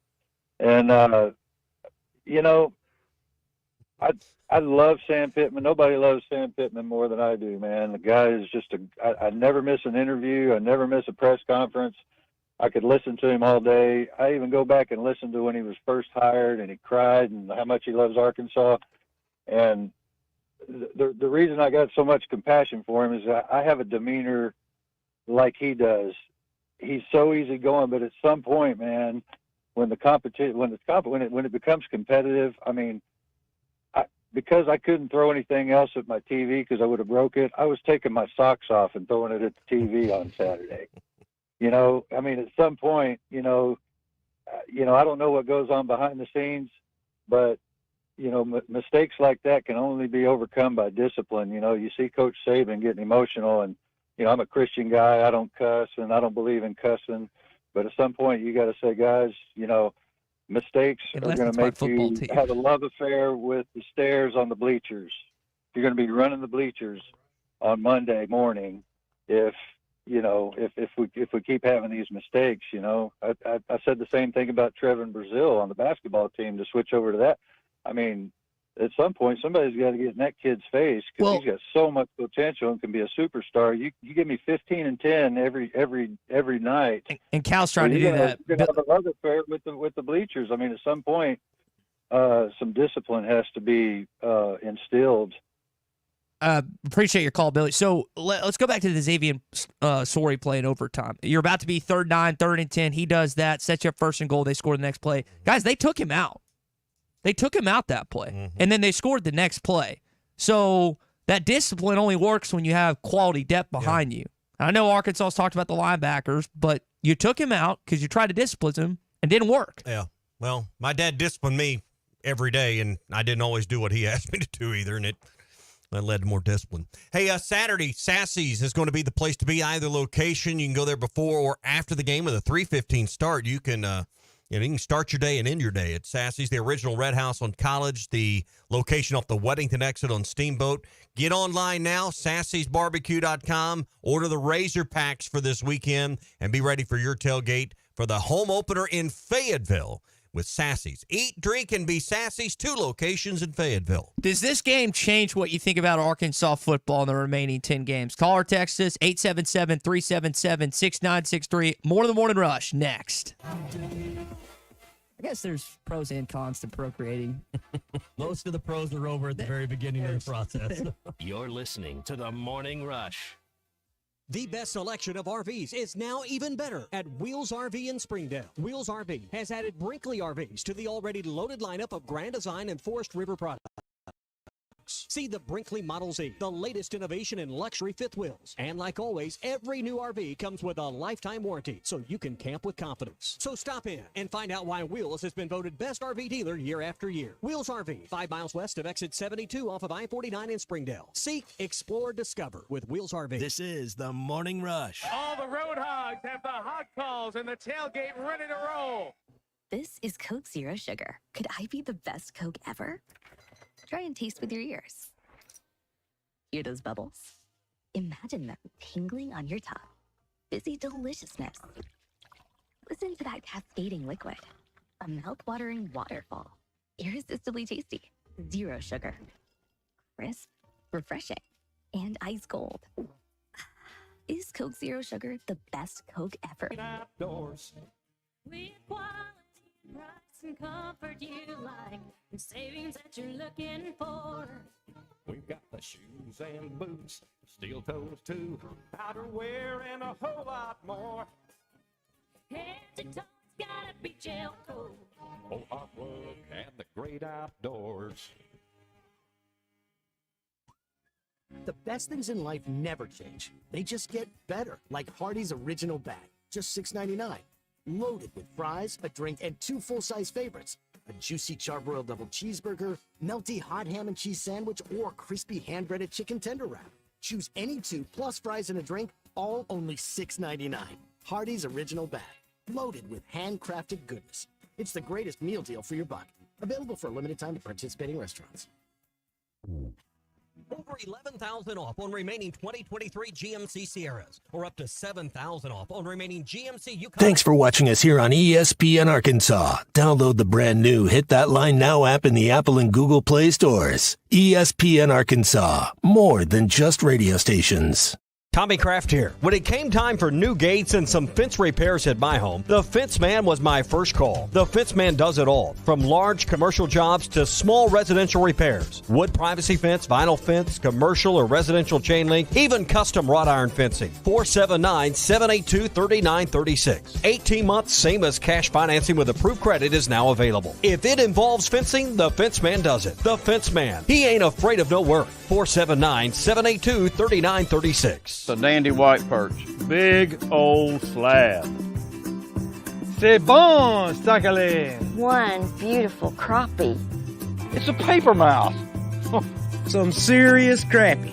And, I love Sam Pittman. Nobody loves Sam Pittman more than I do, man. The guy is just I never miss an interview. I never miss a press conference. I could listen to him all day. I even go back and listen to when he was first hired and he cried and how much he loves Arkansas. And the reason I got so much compassion for him is I have a demeanor like he does. He's so easygoing, but at some point, man, when it becomes competitive, I mean, because I couldn't throw anything else at my TV because I would have broke it, I was taking my socks off and throwing it at the TV on Saturday. I mean, at some point, I don't know what goes on behind the scenes, but mistakes like that can only be overcome by discipline. You see Coach Saban getting emotional, and I'm a Christian guy. I don't cuss, and I don't believe in cussing. But at some point, you got to say, guys, mistakes are going to make you have a love affair with the stairs on the bleachers. You're going to be running the bleachers on Monday morning if we keep having these mistakes. I said the same thing about Trevin Brazil on the basketball team to switch over to that. I mean, at some point, somebody's got to get in that kid's face because he's got so much potential and can be a superstar. You give me 15 and 10 every night. And Cal's trying to do that. You're going to have a love affair with the bleachers. I mean, at some point, some discipline has to be instilled. Appreciate your call, Billy. So let's go back to the Xavier Sorey play in overtime. You're about to be 3rd and 9, 3rd and 10. He does that, sets you up 1st and goal. They score the next play. Guys, they took him out. They took him out that play, and then they scored the next play. So that discipline only works when you have quality depth behind you. I know Arkansas talked about the linebackers, but you took him out because you tried to discipline him and didn't work. Yeah. Well, my dad disciplined me every day, and I didn't always do what he asked me to do either, and that led to more discipline. Hey, Saturday, Sassy's is going to be the place to be, either location. You can go there before or after the game with a 3:15 start. You can start your day and end your day at Sassy's, the original Red House on College, the location off the Weddington exit on Steamboat. Get online now, sassysbarbecue.com. Order the Razor Packs for this weekend and be ready for your tailgate for the home opener in Fayetteville with Sassy's. Eat, drink, and be Sassy's, 2 locations in Fayetteville. Does this game change what you think about Arkansas football in the remaining 10 games? Call or text us, 877-377-6963. More of the Morning Rush next. I guess there's pros and cons to procreating. Most of the pros are over at the very beginning of the process. You're listening to the Morning Rush. The best selection of RVs is now even better at Wheels RV in Springdale. Wheels RV has added Brinkley RVs to the already loaded lineup of Grand Design and Forest River products. See the Brinkley Model Z, the latest innovation in luxury fifth wheels. And like always, every new RV comes with a lifetime warranty, so you can camp with confidence. So stop in and find out why Wheels has been voted best RV dealer year after year. Wheels RV, 5 miles west of exit 72 off of I-49 in Springdale. Seek, explore, discover with Wheels RV. This is the Morning Rush. All the road hogs have the hog calls and the tailgate ready to roll. This is Coke Zero Sugar. Could I be the best Coke ever? Try and taste with your ears. Hear those bubbles? Imagine them tingling on your tongue. Fizzy deliciousness. Listen to that cascading liquid. A mouth-watering waterfall. Irresistibly tasty. Zero sugar. Crisp, refreshing, and ice cold. Is Coke Zero Sugar the best Coke ever? Outdoors. With quality, price, and comfort you like, and savings that you're looking for. We've got the shoes and boots, steel toes too, outerwear and a whole lot more. Head to toe's gotta be gel coat. Oh, hot work and the great outdoors. The best things in life never change. They just get better, like Hardee's Original Bag, just $6.99. Loaded with fries, a drink, and 2 full-size favorites. A juicy charbroiled double cheeseburger, melty hot ham and cheese sandwich, or crispy hand-breaded chicken tender wrap. Choose any 2 plus fries and a drink, all only $6.99. Hardee's Original Bag, loaded with handcrafted goodness. It's the greatest meal deal for your buck. Available for a limited time at participating restaurants. Over $11,000 off on remaining 2023 GMC Sierras, or up to $7,000 off on remaining GMC Yukon. Thanks for watching us here on ESPN Arkansas. Download the brand new Hit That Line Now app in the Apple and Google Play stores. ESPN Arkansas, more than just radio stations. Tommy Kraft here. When it came time for new gates and some fence repairs at my home, the Fence Man was my first call. The Fence Man does it all, from large commercial jobs to small residential repairs. Wood privacy fence, vinyl fence, commercial or residential chain link, even custom wrought iron fencing. 479-782-3936. 18 months, same as cash financing with approved credit is now available. If it involves fencing, the Fence Man does it. The Fence Man. He ain't afraid of no work. 479-782-3936. A dandy white perch. Big old slab. C'est bon, sacale. One beautiful crappie. It's a paper mouse. Some serious crappie.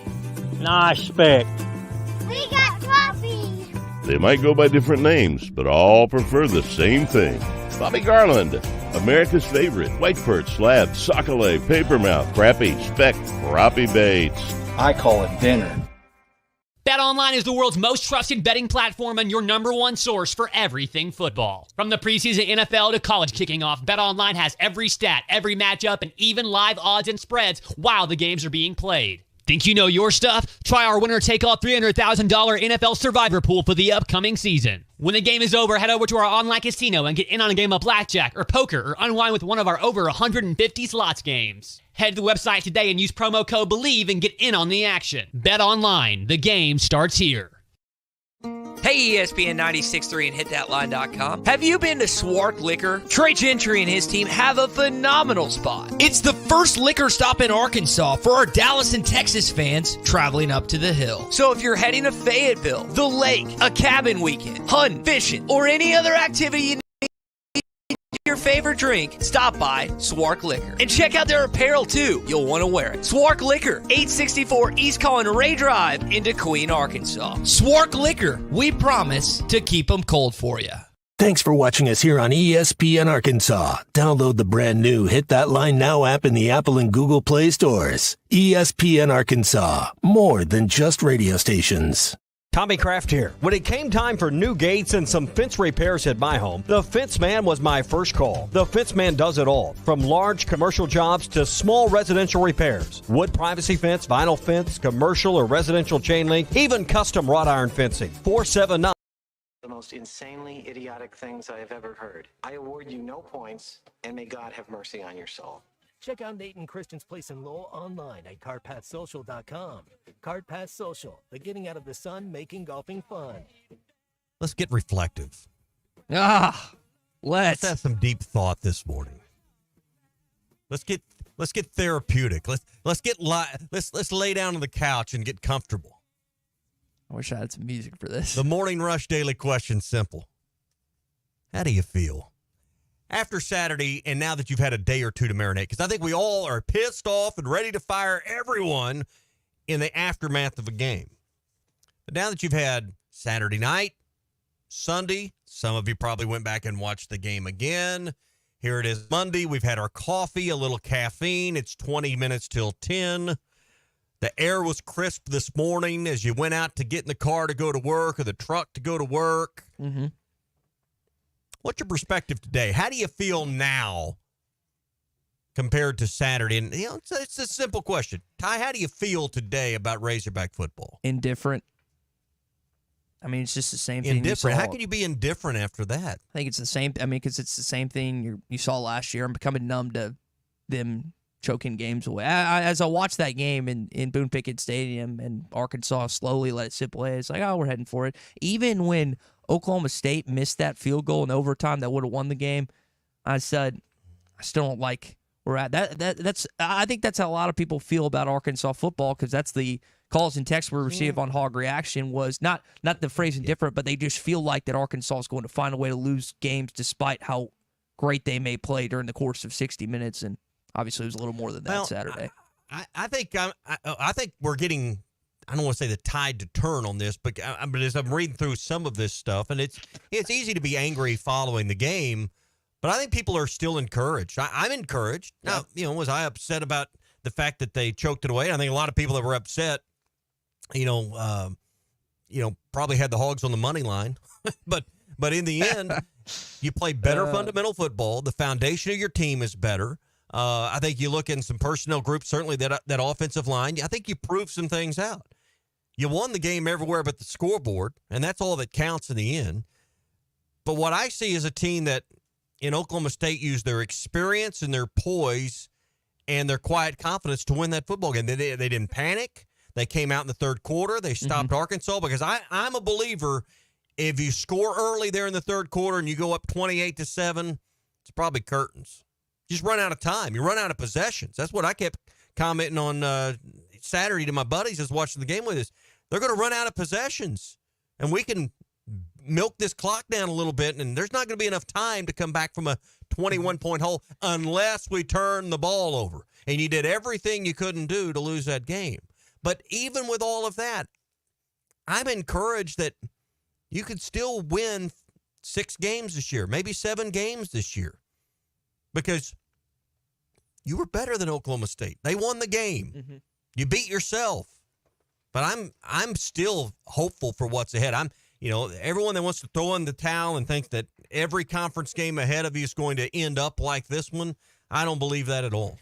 Nice speck. We got crappie. They might go by different names, but all prefer the same thing. Bobby Garland, America's favorite. White perch, slab, sockeye, papermouth, crappie, speck, crappie baits. I call it dinner. BetOnline is the world's most trusted betting platform and your number one source for everything football. From the preseason NFL to college kicking off, BetOnline has every stat, every matchup, and even live odds and spreads while the games are being played. Think you know your stuff? Try our winner-take-all $300,000 NFL Survivor Pool for the upcoming season. When the game is over, head over to our online casino and get in on a game of blackjack or poker or unwind with one of our over 150 slots games. Head to the website today and use promo code BELIEVE and get in on the action. Bet online. The game starts here. Hey, ESPN 96.3 and hitthatline.com. Have you been to Swart Liquor? Trey Gentry and his team have a phenomenal spot. It's the first liquor stop in Arkansas for our Dallas and Texas fans traveling up to the hill. So if you're heading to Fayetteville, the lake, a cabin weekend, hunting, fishing, or any other activity you need your favorite drink, stop by Swark Liquor. And check out their apparel too. You'll want to wear it. Swark Liquor, 864 East Collin Ray Drive into Queen, Arkansas. Swark Liquor, we promise to keep them cold for you. Thanks for watching us here on ESPN Arkansas. Download the brand new Hit That Line Now app in the Apple and Google Play stores. ESPN Arkansas, more than just radio stations. Tommy Kraft here. When it came time for new gates and some fence repairs at my home, the Fence Man was my first call. The Fence Man does it all, from large commercial jobs to small residential repairs. Wood privacy fence, vinyl fence, commercial or residential chain link, even custom wrought iron fencing. 479. The most insanely idiotic things I have ever heard. I award you no points, and may God have mercy on your soul. Check out Nate and Christian's Place in Lowell online at CartPathSocial.com. CartPath Social, the getting out of the sun, making golfing fun. Let's get reflective. Let's have some deep thought this morning. Let's get therapeutic. Let's lay down on the couch and get comfortable. I wish I had some music for this. The Morning Rush Daily Question, simple. How do you feel after Saturday, and now that you've had a day or two to marinate? Because I think we all are pissed off and ready to fire everyone in the aftermath of a game. But now that you've had Saturday night, Sunday, some of you probably went back and watched the game again. Here it is Monday. We've had our coffee, a little caffeine. It's 20 minutes till 10. The air was crisp this morning as you went out to get in the car to go to work or the truck to go to work. Mm-hmm. What's your perspective today? How do you feel now compared to Saturday? And it's a simple question. Ty, how do you feel today about Razorback football? Indifferent. I mean, it's just the same thing. Indifferent. How can you be indifferent after that? I think it's the same. I mean, because it's the same thing you saw last year. I'm becoming numb to them choking games away. As I watched that game in Boone Pickett Stadium and Arkansas slowly let it slip away, it's like, oh, we're heading for it. Even when Oklahoma State missed that field goal in overtime that would have won the game, I said, I still don't like where we're at. That's I think that's how a lot of people feel about Arkansas football, because that's the calls and texts we receive on Hog Reaction was not the phrase indifferent, but they just feel like that Arkansas is going to find a way to lose games despite how great they may play during the course of 60 minutes. And obviously it was a little more than that Saturday. I think we're getting, I don't want to say the tide to turn on this, but as I'm reading through some of this stuff, and it's easy to be angry following the game, but I think people are still encouraged. I'm encouraged. Now, was I upset about the fact that they choked it away? I think a lot of people that were upset, probably had the Hogs on the money line, but in the end, you play better fundamental football. The foundation of your team is better. I think you look in some personnel groups, certainly that offensive line. I think you prove some things out. You won the game everywhere but the scoreboard, and that's all that counts in the end. But what I see is a team that in Oklahoma State used their experience and their poise and their quiet confidence to win that football game. They didn't panic. They came out in the third quarter. They stopped Arkansas because I'm a believer if you score early there in the third quarter and you go up 28-7, it's probably curtains. You just run out of time. You run out of possessions. That's what I kept commenting on Saturday to my buddies as watching the game with us. They're going to run out of possessions, and we can milk this clock down a little bit, and there's not going to be enough time to come back from a 21-point hole unless we turn the ball over. And you did everything you couldn't do to lose that game. But even with all of that, I'm encouraged that you could still win 6 games this year, maybe 7 games this year, because you were better than Oklahoma State. They won the game. You beat yourself. But I'm still hopeful for what's ahead. Everyone that wants to throw in the towel and think that every conference game ahead of you is going to end up like this one, I don't believe that at all.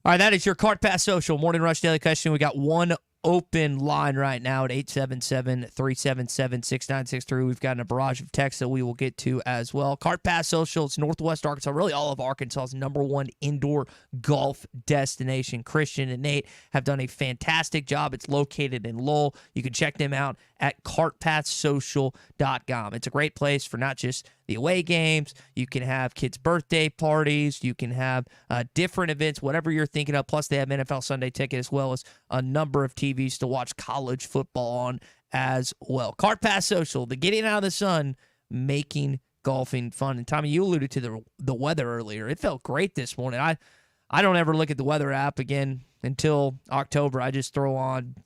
All right, that is your Cart Pass Social Morning Rush Daily Question. We got one open line right now at 877-377-6963. We've got a barrage of texts that we will get to as well. Cart Pass Social, it's Northwest Arkansas, really all of Arkansas's #1 indoor golf destination. Christian and Nate have done a fantastic job. It's located in Lowell. You can check them out at cartpathsocial.com. It's a great place for not just the away games. You can have kids' birthday parties. You can have different events, whatever you're thinking of. Plus, they have NFL Sunday Ticket as well as a number of TVs to watch college football on as well. Cart Pass Social, the getting out of the sun, making golfing fun. And Tommy, you alluded to the weather earlier. It felt great this morning. I don't ever look at the weather app again until October. I just throw on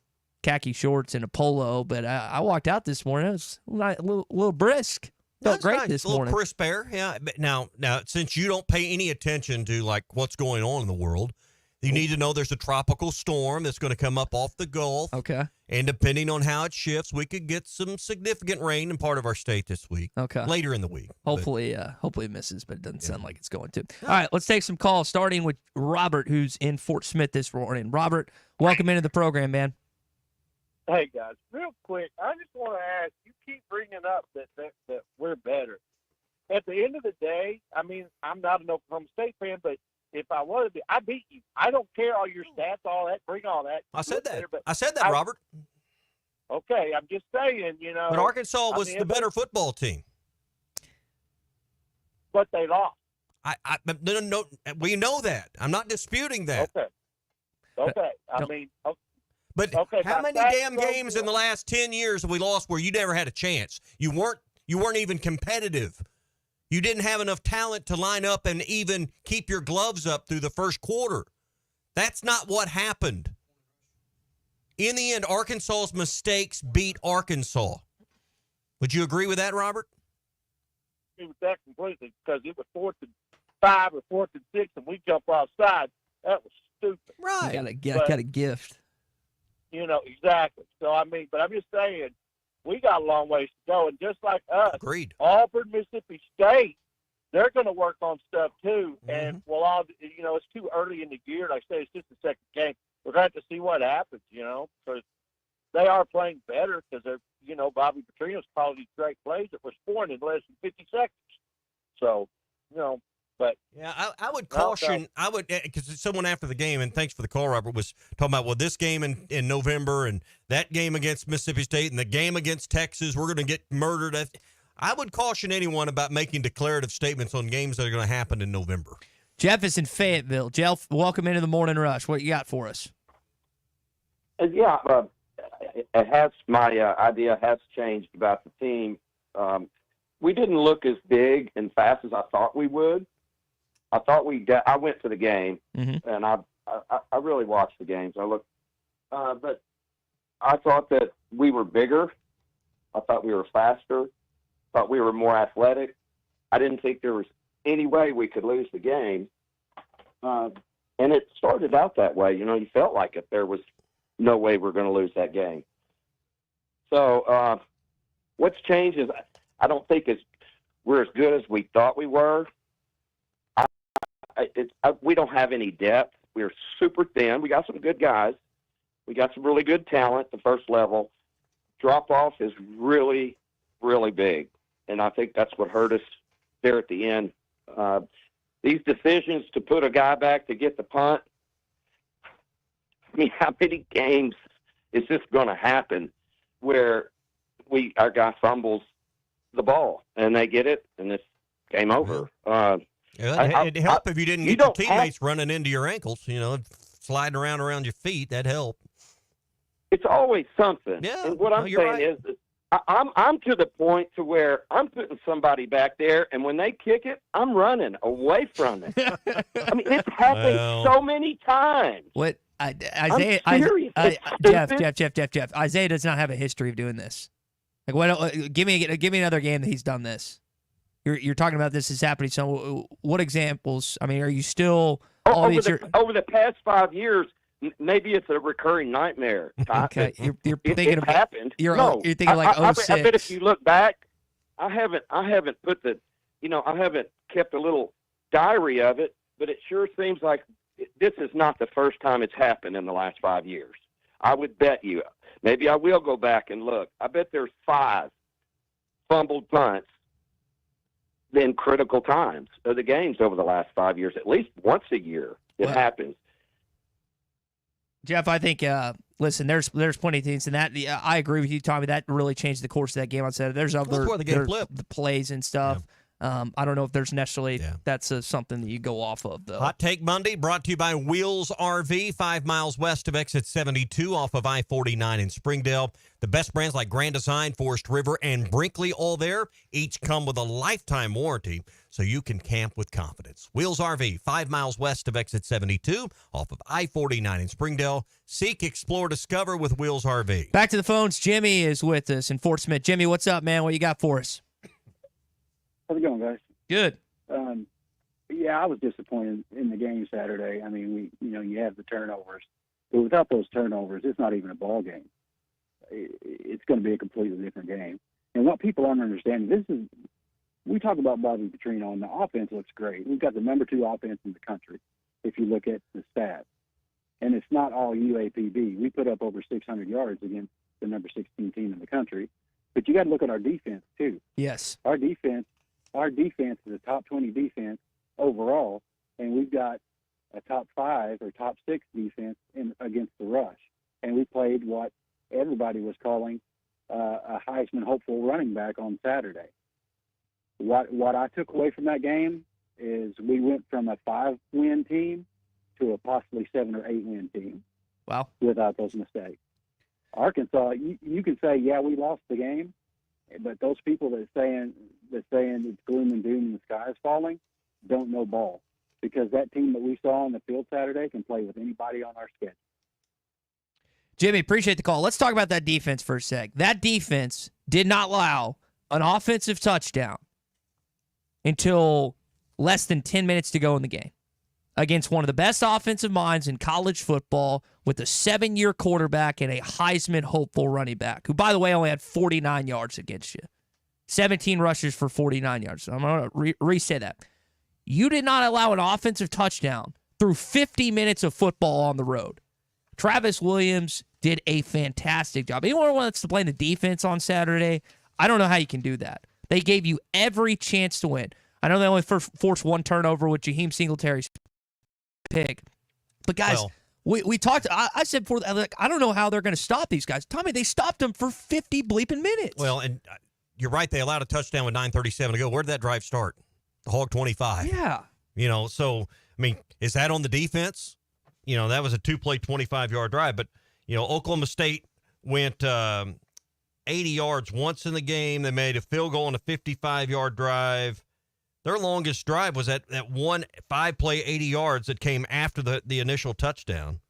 khaki shorts and a polo. But I walked out this morning. It was a little brisk. Felt great nice. this morning. A morning. little crisp air. Yeah. But now, since you don't pay any attention to like what's going on in the world, you need to know there's a tropical storm that's going to come up off the Gulf. Okay. And depending on how it shifts, we could get some significant rain in part of our state this week. Okay. Later in the week. Hopefully it misses, but it doesn't sound like it's going to. All right, let's take some calls, starting with Robert, who's in Fort Smith this morning. Robert, welcome into the program, man. Hey, guys, real quick, I just want to ask, you keep bringing up that we're better. At the end of the day, I mean, I'm not an Oklahoma State fan, but if I wanted to, I beat you. I don't care all your stats, all that. Bring all that. I said that, Robert. Okay, I'm just saying, But Arkansas was the better football team. But they lost. No, we know that. I'm not disputing that. Okay. But how many damn games in the last 10 years have we lost where you never had a chance? You weren't even competitive. You didn't have enough talent to line up and even keep your gloves up through the first quarter. That's not what happened. In the end, Arkansas's mistakes beat Arkansas. Would you agree with that, Robert? I agree with that completely, because it was 4th and 5 or 4th and 6, and we jumped offside. That was stupid. Right. Got a gift. Exactly. So, but I'm just saying, we got a long ways to go. And just like us, Agreed. Auburn, Mississippi State, they're going to work on stuff too. And it's too early in the year. Like I say, it's just the second game. We're going to have to see what happens, because they are playing better because they're, Bobby Petrino's calling these great plays that were scoring in less than 50 seconds. So, but yeah, I would caution. I would, because someone after the game, and thanks for the call, Robert, was talking about this game in November and that game against Mississippi State and the game against Texas. We're going to get murdered. I would caution anyone about making declarative statements on games that are going to happen in November. Jeff is in Fayetteville. Jeff, welcome into the Morning Rush. What you got for us? My idea has changed about the team. We didn't look as big and fast as I thought we would. I went to the game, and I really watched the games. But I thought that we were bigger. I thought we were faster. I thought we were more athletic. I didn't think there was any way we could lose the game. And it started out that way. You felt like it. There was no way we're going to lose that game. So what's changed is I don't think we're as good as we thought we were. We don't have any depth. We're super thin. We got some good guys. We got some really good talent at the first level. drop-off is really, really big. And I think that's what hurt us there at the end. These decisions to put a guy back to get the punt, I mean, how many games is this going to happen where our guy fumbles the ball and they get it and it's game over? It'd help if you didn't get your teammates running into your ankles, sliding around your feet. That'd help. It's always something. Yeah, and what I'm saying right. is I'm to the point to where I'm putting somebody back there, and when they kick it, I'm running away from it. I mean, it's happened so many times. What Isaiah? Jeff. Isaiah does not have a history of doing this. Like, what? Give me another game that he's done this. You're talking about this is happening. So, what examples? I mean, are you still over the past 5 years? Maybe it's a recurring nightmare. Okay, you're thinking it of happened. You're thinking like 06. I bet if you look back, I haven't put I haven't kept a little diary of it, but it sure seems like this is not the first time it's happened in the last 5 years. I would bet you. Maybe I will go back and look. I bet there's 5 fumbled punts in critical times of the games over the last 5 years. At least once a year it happens. Jeff, I think, listen, there's plenty of things in that. I agree with you, Tommy. That really changed the course of that game on Saturday. There's other the plays and stuff. Yeah. I don't know if there's necessarily that's something that you go off of, though. Hot Take Monday brought to you by Wheels RV, 5 miles west of exit 72 off of I-49 in Springdale. The best brands like Grand Design, Forest River, and Brinkley, all there. Each come with a lifetime warranty, so you can camp with confidence. Wheels RV, 5 miles west of exit 72 off of I-49 in Springdale. Seek, explore, discover with Wheels RV. Back to the phones. Jimmy is with us in Fort Smith. Jimmy, what's up, man? What you got for us? How's it going, guys? Good. Yeah, I was disappointed in the game Saturday. I mean, you have the turnovers, but without those turnovers, it's not even a ball game. It's going to be a completely different game. And what people aren't understanding, we talk about Bobby Petrino, and the offense looks great. We've got the number 2 offense in the country, if you look at the stats. And it's not all UAPB. We put up over 600 yards against the number 16 team in the country. But you got to look at our defense, too. Yes. Our defense is a top 20 defense overall, and we've got a top 5 or top 6 defense against the rush. And we played what everybody was calling a Heisman hopeful running back on Saturday. What I took away from that game is we went from a 5-win team to a possibly 7 or 8-win team. Wow! Without those mistakes, Arkansas, you can say, yeah, we lost the game, but those people that saying it's gloom and doom and the sky is falling don't know ball, because that team that we saw on the field Saturday can play with anybody on our schedule. Jimmy, appreciate the call. Let's talk about that defense for a sec. That defense did not allow an offensive touchdown until less than 10 minutes to go in the game against one of the best offensive minds in college football with a 7-year quarterback and a Heisman hopeful running back, who, by the way, only had 49 yards against you. 17 rushes for 49 yards. So I'm going to re-say that. You did not allow an offensive touchdown through 50 minutes of football on the road. Travis Williams did a fantastic job. Anyone wants to blame the defense on Saturday, I don't know how you can do that. They gave you every chance to win. I know they only forced 1 turnover with Jaheim Singletary's pick. But, guys, we talked. I said before, I don't know how they're going to stop these guys. Tommy, they stopped them for 50 bleeping minutes. Well, and you're right. They allowed a touchdown with 9:37 to go. Where did that drive start? The Hog 25. Yeah. So, I mean, is that on the defense? That was a 2-play, 25-yard drive. But, Oklahoma State went 80 yards once in the game. They made a field goal on a 55-yard drive. Their longest drive was that one 5-play, 80 yards that came after the initial touchdown,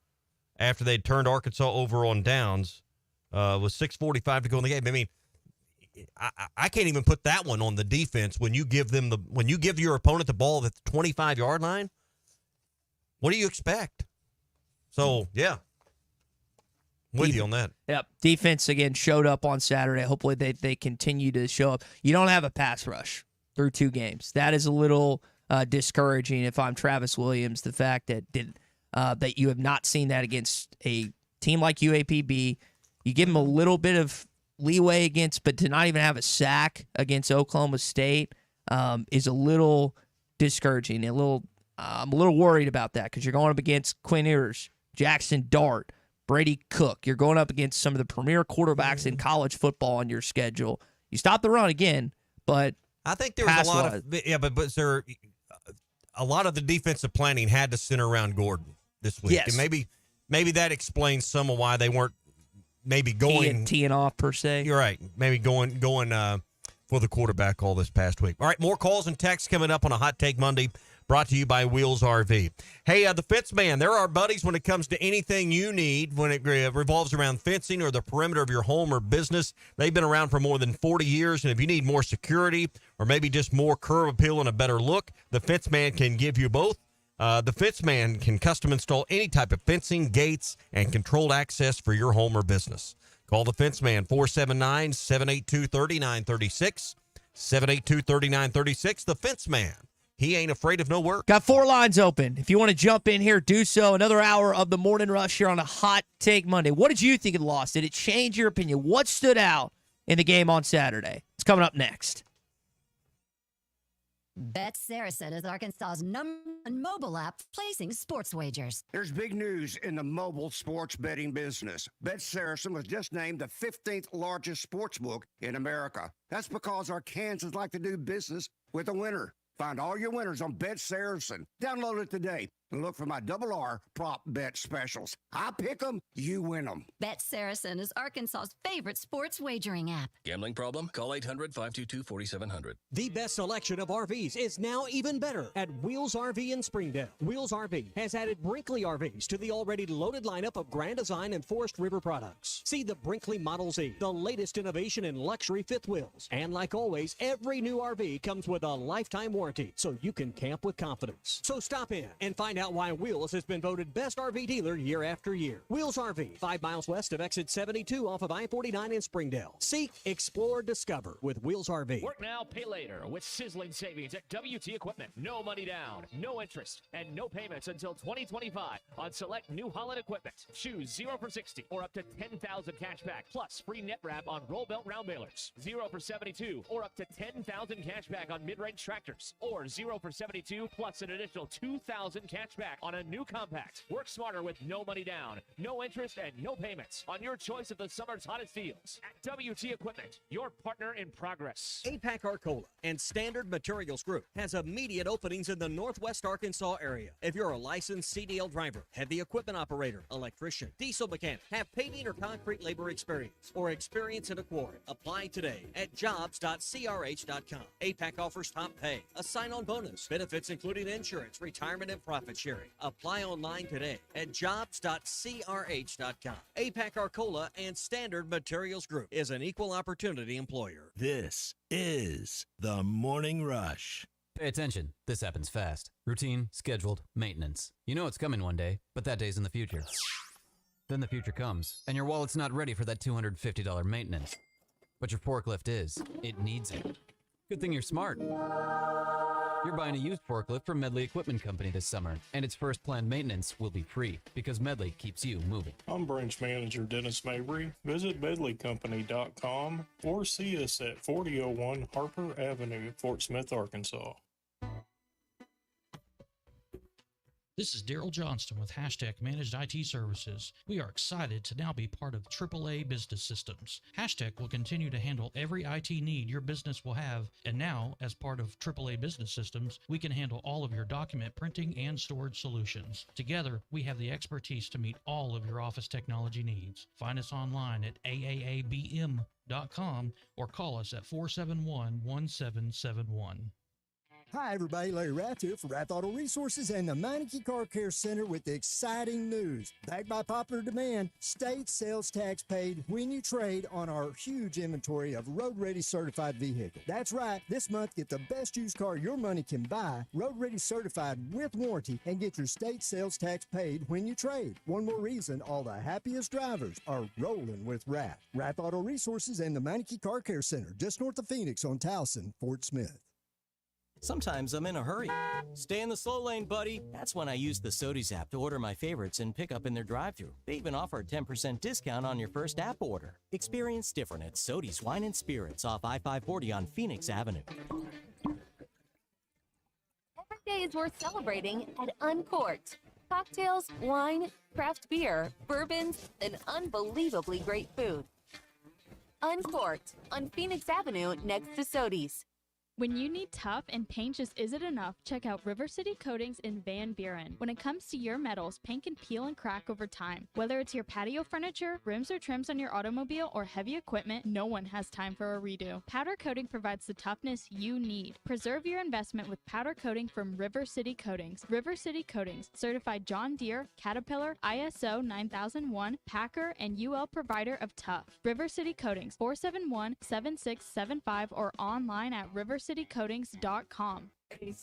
after they'd turned Arkansas over on downs, with 6:45 to go in the game. I mean, I can't even put that one on the defense when you give your opponent the ball at the 25-yard line. What do you expect? So, yeah. With you on that. Yep. Defense, again, showed up on Saturday. Hopefully they continue to show up. You don't have a pass rush through 2 games. That is a little discouraging if I'm Travis Williams, the fact that you have not seen that against a team like UAPB. You give them a little bit of leeway against, but to not even have a sack against Oklahoma State is a little discouraging. I'm a little worried about that because you're going up against Quinn Ewers, Jackson Dart, Brady Cook. You're going up against some of the premier quarterbacks in college football on your schedule. You stop the run again, but I think there was a lot of there a lot of the defensive planning had to center around Gordon this week, yes. and maybe that explains some of why they weren't maybe going teeing off per se. You're right, maybe going for the quarterback all this past week. All right, more calls and texts coming up on a Hot Take Monday. Brought to you by Wheels RV. Hey, the Fence Man, they're our buddies when it comes to anything you need when it revolves around fencing or the perimeter of your home or business. They've been around for more than 40 years, and if you need more security or maybe just more curb appeal and a better look, the Fence Man can give you both. The Fence Man can custom install any type of fencing, gates, and controlled access for your home or business. Call the Fence Man, 479-782-3936, 782-3936, the Fence Man. He ain't afraid of no work. Got 4 lines open. If you want to jump in here, do so. Another hour of the Morning Rush here on a Hot Take Monday. What did you think of the loss? Did it change your opinion? What stood out in the game on Saturday? It's coming up next. Bet Saracen is Arkansas's #1 mobile app placing sports wagers. There's big news in the mobile sports betting business. Bet Saracen was just named the 15th largest sportsbook in America. That's because Arkansans like to do business with a winner. Find all your winners on Bet Saracen. Download it today and look for my R prop bet specials. I pick them, you win them. Bet Saracen is Arkansas's favorite sports wagering app. Gambling problem? Call 800-522-4700. The best selection of RVs is now even better at Wheels RV in Springdale. Wheels RV has added Brinkley RVs to the already loaded lineup of Grand Design and Forest River products. See the Brinkley Model Z, the latest innovation in luxury fifth wheels. And like always, every new RV comes with a lifetime warranty, so you can camp with confidence. So stop in and find out why Wheels has been voted best RV dealer year after year. Wheels RV, 5 miles west of exit 72 off of I-49 in Springdale. Seek, explore, discover with Wheels RV. Work now, pay later with sizzling savings at WT Equipment. No money down, no interest, and no payments until 2025 on select New Holland equipment. Choose 0 for 60 or up to 10,000 cash back plus free net wrap on roll belt round balers. 0 for 72 or up to 10,000 cash back on mid-range tractors, or 0 for 72 plus an additional 2,000 cash back on a new compact. Work smarter with no money down, no interest, and no payments on your choice of the summer's hottest deals. At WT Equipment, your partner in progress. APAC Arcola and Standard Materials Group has immediate openings in the Northwest Arkansas area. If you're a licensed CDL driver, heavy equipment operator, electrician, diesel mechanic, have paving or concrete labor experience, or experience in a quarry, apply today at jobs.crh.com. APAC offers top pay, a sign-on bonus, benefits including insurance, retirement, and profit sharing. Apply online today at jobs.crh.com. APAC Arcola and Standard Materials Group is an equal opportunity employer. This is the Morning Rush. Pay attention. This happens fast. Routine, scheduled, maintenance. You know it's coming one day, but that day's in the future. Then the future comes, and your wallet's not ready for that $250 maintenance. But your forklift is. It needs it. Good thing you're smart. You're buying a used forklift from Medley Equipment Company this summer, and its first planned maintenance will be free because Medley keeps you moving. I'm Branch Manager Dennis Mabry. Visit medleycompany.com or see us at 4001 Harper Avenue, Fort Smith, Arkansas. This is Daryl Johnston with Hashtag Managed IT Services. We are excited to now be part of AAA Business Systems. Hashtag will continue to handle every IT need your business will have, and now, as part of AAA Business Systems, we can handle all of your document printing and storage solutions. Together, we have the expertise to meet all of your office technology needs. Find us online at aaabm.com or call us at 471-1771. Hi, everybody. Larry Rath here for Rath Auto Resources and the Meineke Car Care Center with the exciting news. Backed by popular demand, state sales tax paid when you trade on our huge inventory of road-ready certified vehicles. That's right. This month, get the best used car your money can buy, road-ready certified with warranty, and get your state sales tax paid when you trade. One more reason all the happiest drivers are rolling with Rath. Rath Auto Resources and the Meineke Car Care Center, just north of Phoenix on Towson, Fort Smith. Sometimes I'm in a hurry. Stay in the slow lane, buddy. That's when I use the Sodies app to order my favorites and pick up in their drive-thru. They even offer a 10% discount on your first app order. Experience different at Sodies Wine and Spirits off I-540 on Phoenix Avenue. Every day is worth celebrating at Uncorked. Cocktails, wine, craft beer, bourbons, and unbelievably great food. Uncorked on Phoenix Avenue next to Sodies. When you need tough and paint just isn't enough, check out River City Coatings in Van Buren. When it comes to your metals, paint can peel and crack over time. Whether it's your patio furniture, rims or trims on your automobile, or heavy equipment, no one has time for a redo. Powder coating provides the toughness you need. Preserve your investment with powder coating from River City Coatings. River City Coatings, certified John Deere, Caterpillar, ISO 9001, Packer, and UL provider of tough. River City Coatings, 471-7675 or online at rivercitycoatings.com. Ace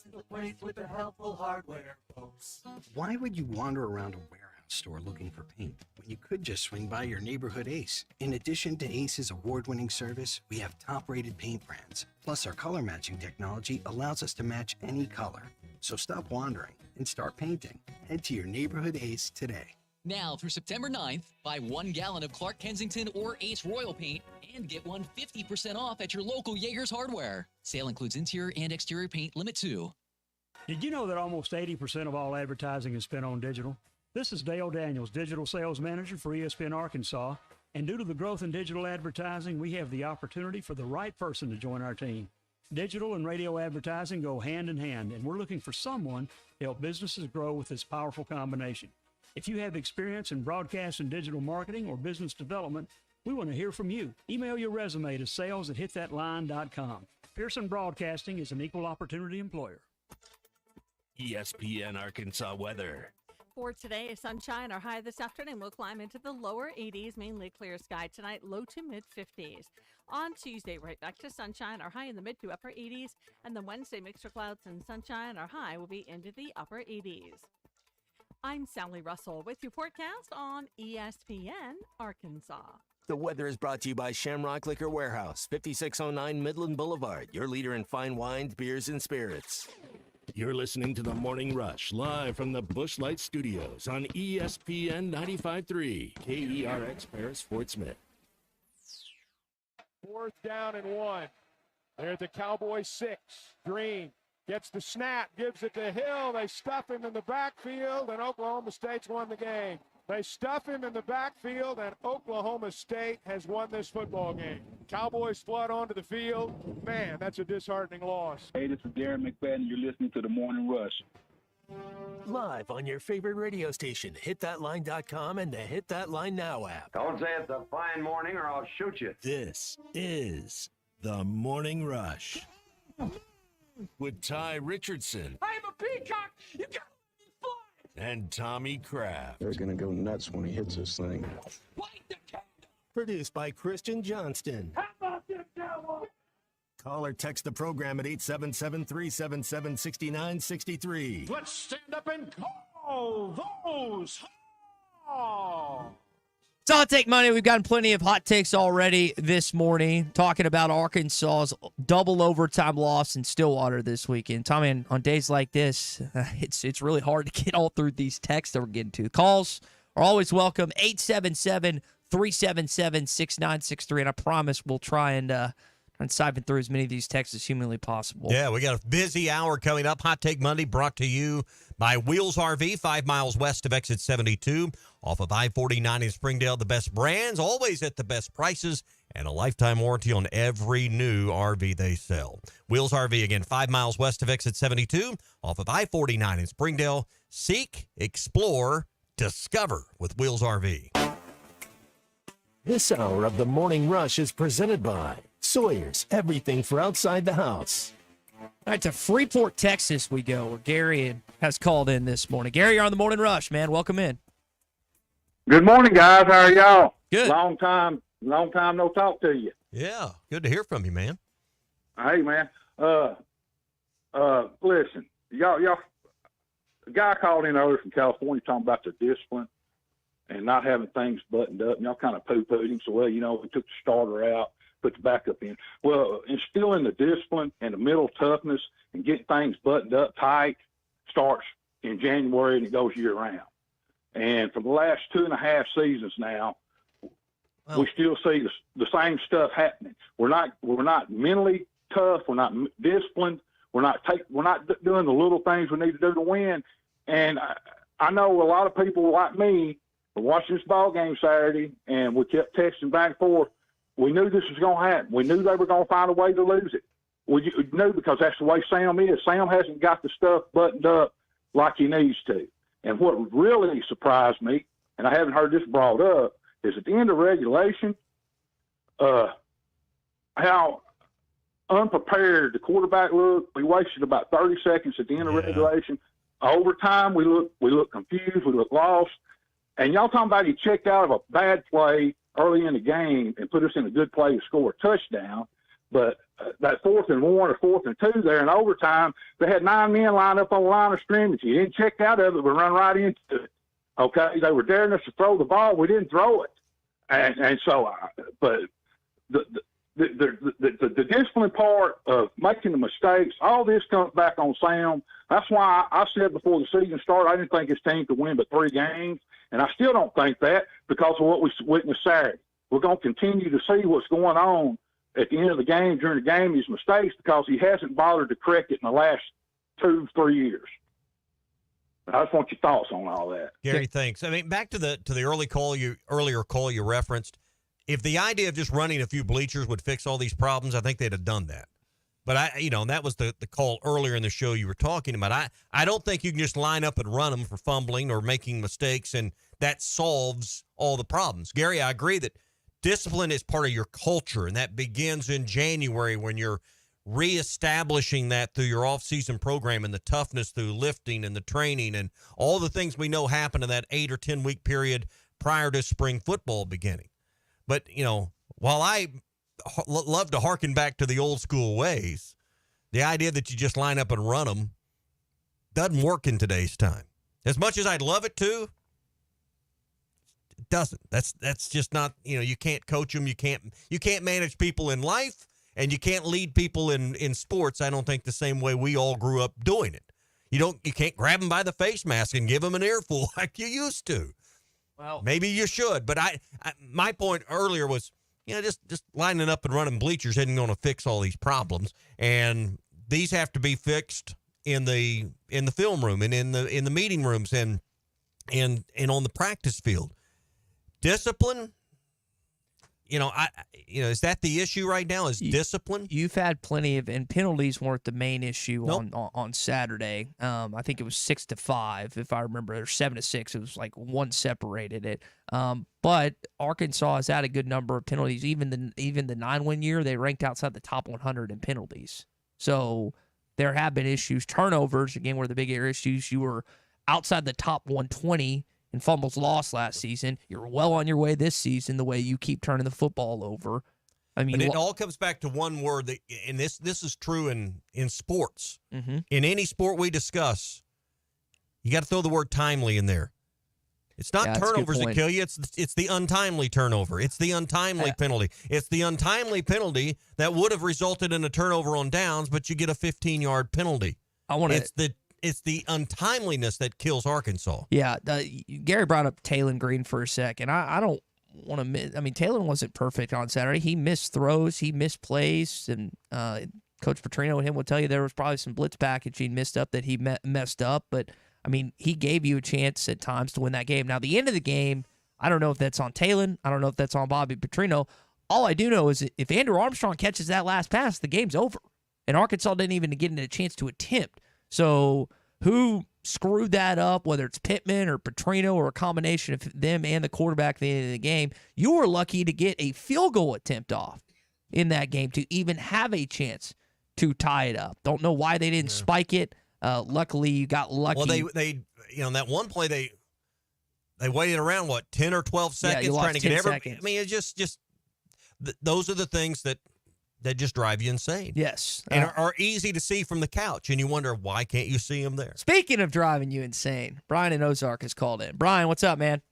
in the place with the helpful hardware, folks. Why would you wander around a warehouse store looking for paint when you could just swing by your neighborhood Ace? In addition to Ace's award-winning service, we have top-rated paint brands. Plus, our color matching technology allows us to match any color. So stop wandering and start painting. Head to your neighborhood Ace today. Now through September 9th, buy 1 gallon of Clark Kensington or Ace Royal Paint and get 50% off at your local Yeager's Hardware. Sale includes interior and exterior paint, limit 2. Did you know that almost 80% of all advertising is spent on digital? This is Dale Daniels, Digital Sales Manager for ESPN Arkansas. And due to the growth in digital advertising, we have the opportunity for the right person to join our team. Digital and radio advertising go hand in hand, and we're looking for someone to help businesses grow with this powerful combination. If you have experience in broadcast and digital marketing or business development, we want to hear from you. Email your resume to sales@hitthatline.com. Pearson Broadcasting is an equal opportunity employer. ESPN Arkansas weather. For today, sunshine. Our high this afternoon will climb into the lower 80s, mainly clear sky tonight, low to mid 50s. On Tuesday, right back to sunshine. Our high in the mid to upper 80s. And then Wednesday, mixed with clouds and sunshine. Our high will be into the upper 80s. I'm Sally Russell with your forecast on ESPN Arkansas. The weather is brought to you by Shamrock Liquor Warehouse, 5609 Midland Boulevard, your leader in fine wines, beers, and spirits. You're listening to The Morning Rush, live from the Busch Light Studios on ESPN 95.3, KERX Paris, Fort Smith. 4th down and 1. They're at the Cowboys 6. Green gets the snap, gives it to Hill. They stuff him in the backfield, and Oklahoma State's won the game. They stuff him in the backfield, and Oklahoma State has won this football game. Cowboys flood onto the field. Man, that's a disheartening loss. Hey, this is Darren McFadden. You're listening to The Morning Rush. Live on your favorite radio station, hitthatline.com and the Hit That Line Now app. Don't say it's a fine morning or I'll shoot you. This is The Morning Rush with Ty Richardson. I'm a peacock. You got me fly. And Tommy Kraft. They're going to go nuts when he hits this thing. Produced by Christian Johnston. How about them Cowboys? Call or text the program at 877-377-6963. Let's stand up and call those. It's Hot Take Monday. We've gotten plenty of hot takes already this morning, talking about Arkansas's double overtime loss in Stillwater this weekend. Tommy, on days like this, it's really hard to get all through these texts that we're getting to. Calls are always welcome, 877-377-6963, and I promise we'll try and siphon through as many of these texts as humanly possible. Yeah, we got a busy hour coming up. Hot Take Monday brought to you by Wheels RV, 5 miles west of exit 72, off of I-49 in Springdale. The best brands, always at the best prices, and a lifetime warranty on every new RV they sell. Wheels RV, again, 5 miles west of exit 72, off of I-49 in Springdale. Seek, explore, discover with Wheels RV. This hour of The Morning Rush is presented by Sawyer's, everything for outside the house. All right, to Freeport, Texas we go, where Gary has called in this morning. Gary, you're on The Morning Rush, man. Welcome in. Good morning, guys. How are y'all? Good. Long time no talk to you. Yeah, good to hear from you, man. Hey, man. Listen, y'all, a guy called in earlier from California talking about the discipline and not having things buttoned up, and y'all kind of poo-pooed him. So, well, we took the starter out. put the backup in. Well, instilling the discipline and the mental toughness and getting things buttoned up tight starts in January and it goes year round. And for the last 2.5 seasons now, we still see the same stuff happening. We're not mentally tough. We're not disciplined. We're not doing the little things we need to do to win. And I know a lot of people like me were watching this ball game Saturday, and we kept texting back and forth. We knew this was going to happen. We knew they were going to find a way to lose it. We knew because that's the way Sam is. Sam hasn't got the stuff buttoned up like he needs to. And what really surprised me, and I haven't heard this brought up, is at the end of regulation, how unprepared the quarterback looked. We wasted about 30 seconds at the end of regulation. Overtime, we look confused. We look lost. And y'all talking about he checked out of a bad play early in the game and put us in a good play to score a touchdown. But that 4th and 1 or 4th and 2 there in overtime, they had 9 men lined up on the line of scrimmage. He didn't check out of it, but run right into it. Okay, they were daring us to throw the ball. We didn't throw it, and so. But the discipline part of making the mistakes, all this comes back on Sam. That's why I said before the season started, I didn't think his team could win but 3 games, and I still don't think that because of what we witnessed Saturday. We're going to continue to see what's going on at the end of the game, during the game, his mistakes, because he hasn't bothered to correct it in the last 2-3 years. I just want your thoughts on all that. Gary, thanks. I mean, back to the earlier call you referenced. If the idea of just running a few bleachers would fix all these problems, I think they'd have done that. But that was the call earlier in the show you were talking about. I don't think you can just line up and run them for fumbling or making mistakes, and that solves all the problems. Gary, I agree that discipline is part of your culture, and that begins in January when you're reestablishing that through your off-season program and the toughness through lifting and the training and all the things we know happen in that 8 or 10 week period prior to spring football beginning. But, while I love to hearken back to the old school ways, the idea that you just line up and run them doesn't work in today's time. As much as I'd love it to, it doesn't. That's just not, you can't coach them. You can't manage people in life. And you can't lead people in sports, I don't think, the same way we all grew up doing it. You can't grab them by the face mask and give them an earful like you used to. Well, maybe you should, but my point earlier was, just lining up and running bleachers isn't going to fix all these problems, and these have to be fixed in the film room and in the meeting rooms and on the practice field. Discipline. Is that the issue right now? Is discipline? You've had plenty of, and penalties weren't the main issue on Saturday. I think it was 6-5, if I remember, or 7-6. It was like 1 separated it. But Arkansas has had a good number of penalties. Even the 9-win year, they ranked outside the top 100 in penalties. So there have been issues. Turnovers, again, were the bigger issues. You were outside the top 120 in fumbles lost last season. You're well on your way this season the way you keep turning the football over. I mean, but it all comes back to one word, and this is true in sports. Mm-hmm. In any sport we discuss, you got to throw the word timely in there. It's not turnovers that kill you. It's the untimely turnover. It's the untimely penalty. It's the untimely penalty that would have resulted in a turnover on downs, but you get a 15-yard penalty. It's the untimeliness that kills Arkansas. Yeah, Gary brought up Taylon Green for a second. I don't want to miss. I mean, Taylon wasn't perfect on Saturday. He missed throws. He missed plays. And Coach Petrino and him will tell you there was probably some blitz package he missed up that he messed up. But, I mean, he gave you a chance at times to win that game. Now, the end of the game, I don't know if that's on Taylon. I don't know if that's on Bobby Petrino. All I do know is if Andrew Armstrong catches that last pass, the game's over. And Arkansas didn't even get a chance to attempt. So who screwed that up, whether it's Pittman or Petrino or a combination of them and the quarterback at the end of the game, you were lucky to get a field goal attempt off in that game to even have a chance to tie it up. Don't know why they didn't spike it. Luckily, you got lucky. Well, they that one play, they waited around, 10 or 12 seconds trying to get seconds. I mean, it's just those are the things that just drive you insane. Yes. And are easy to see from the couch, and you wonder, why can't you see them there? Speaking of driving you insane, Brian in Ozark has called in. Brian, what's up, man?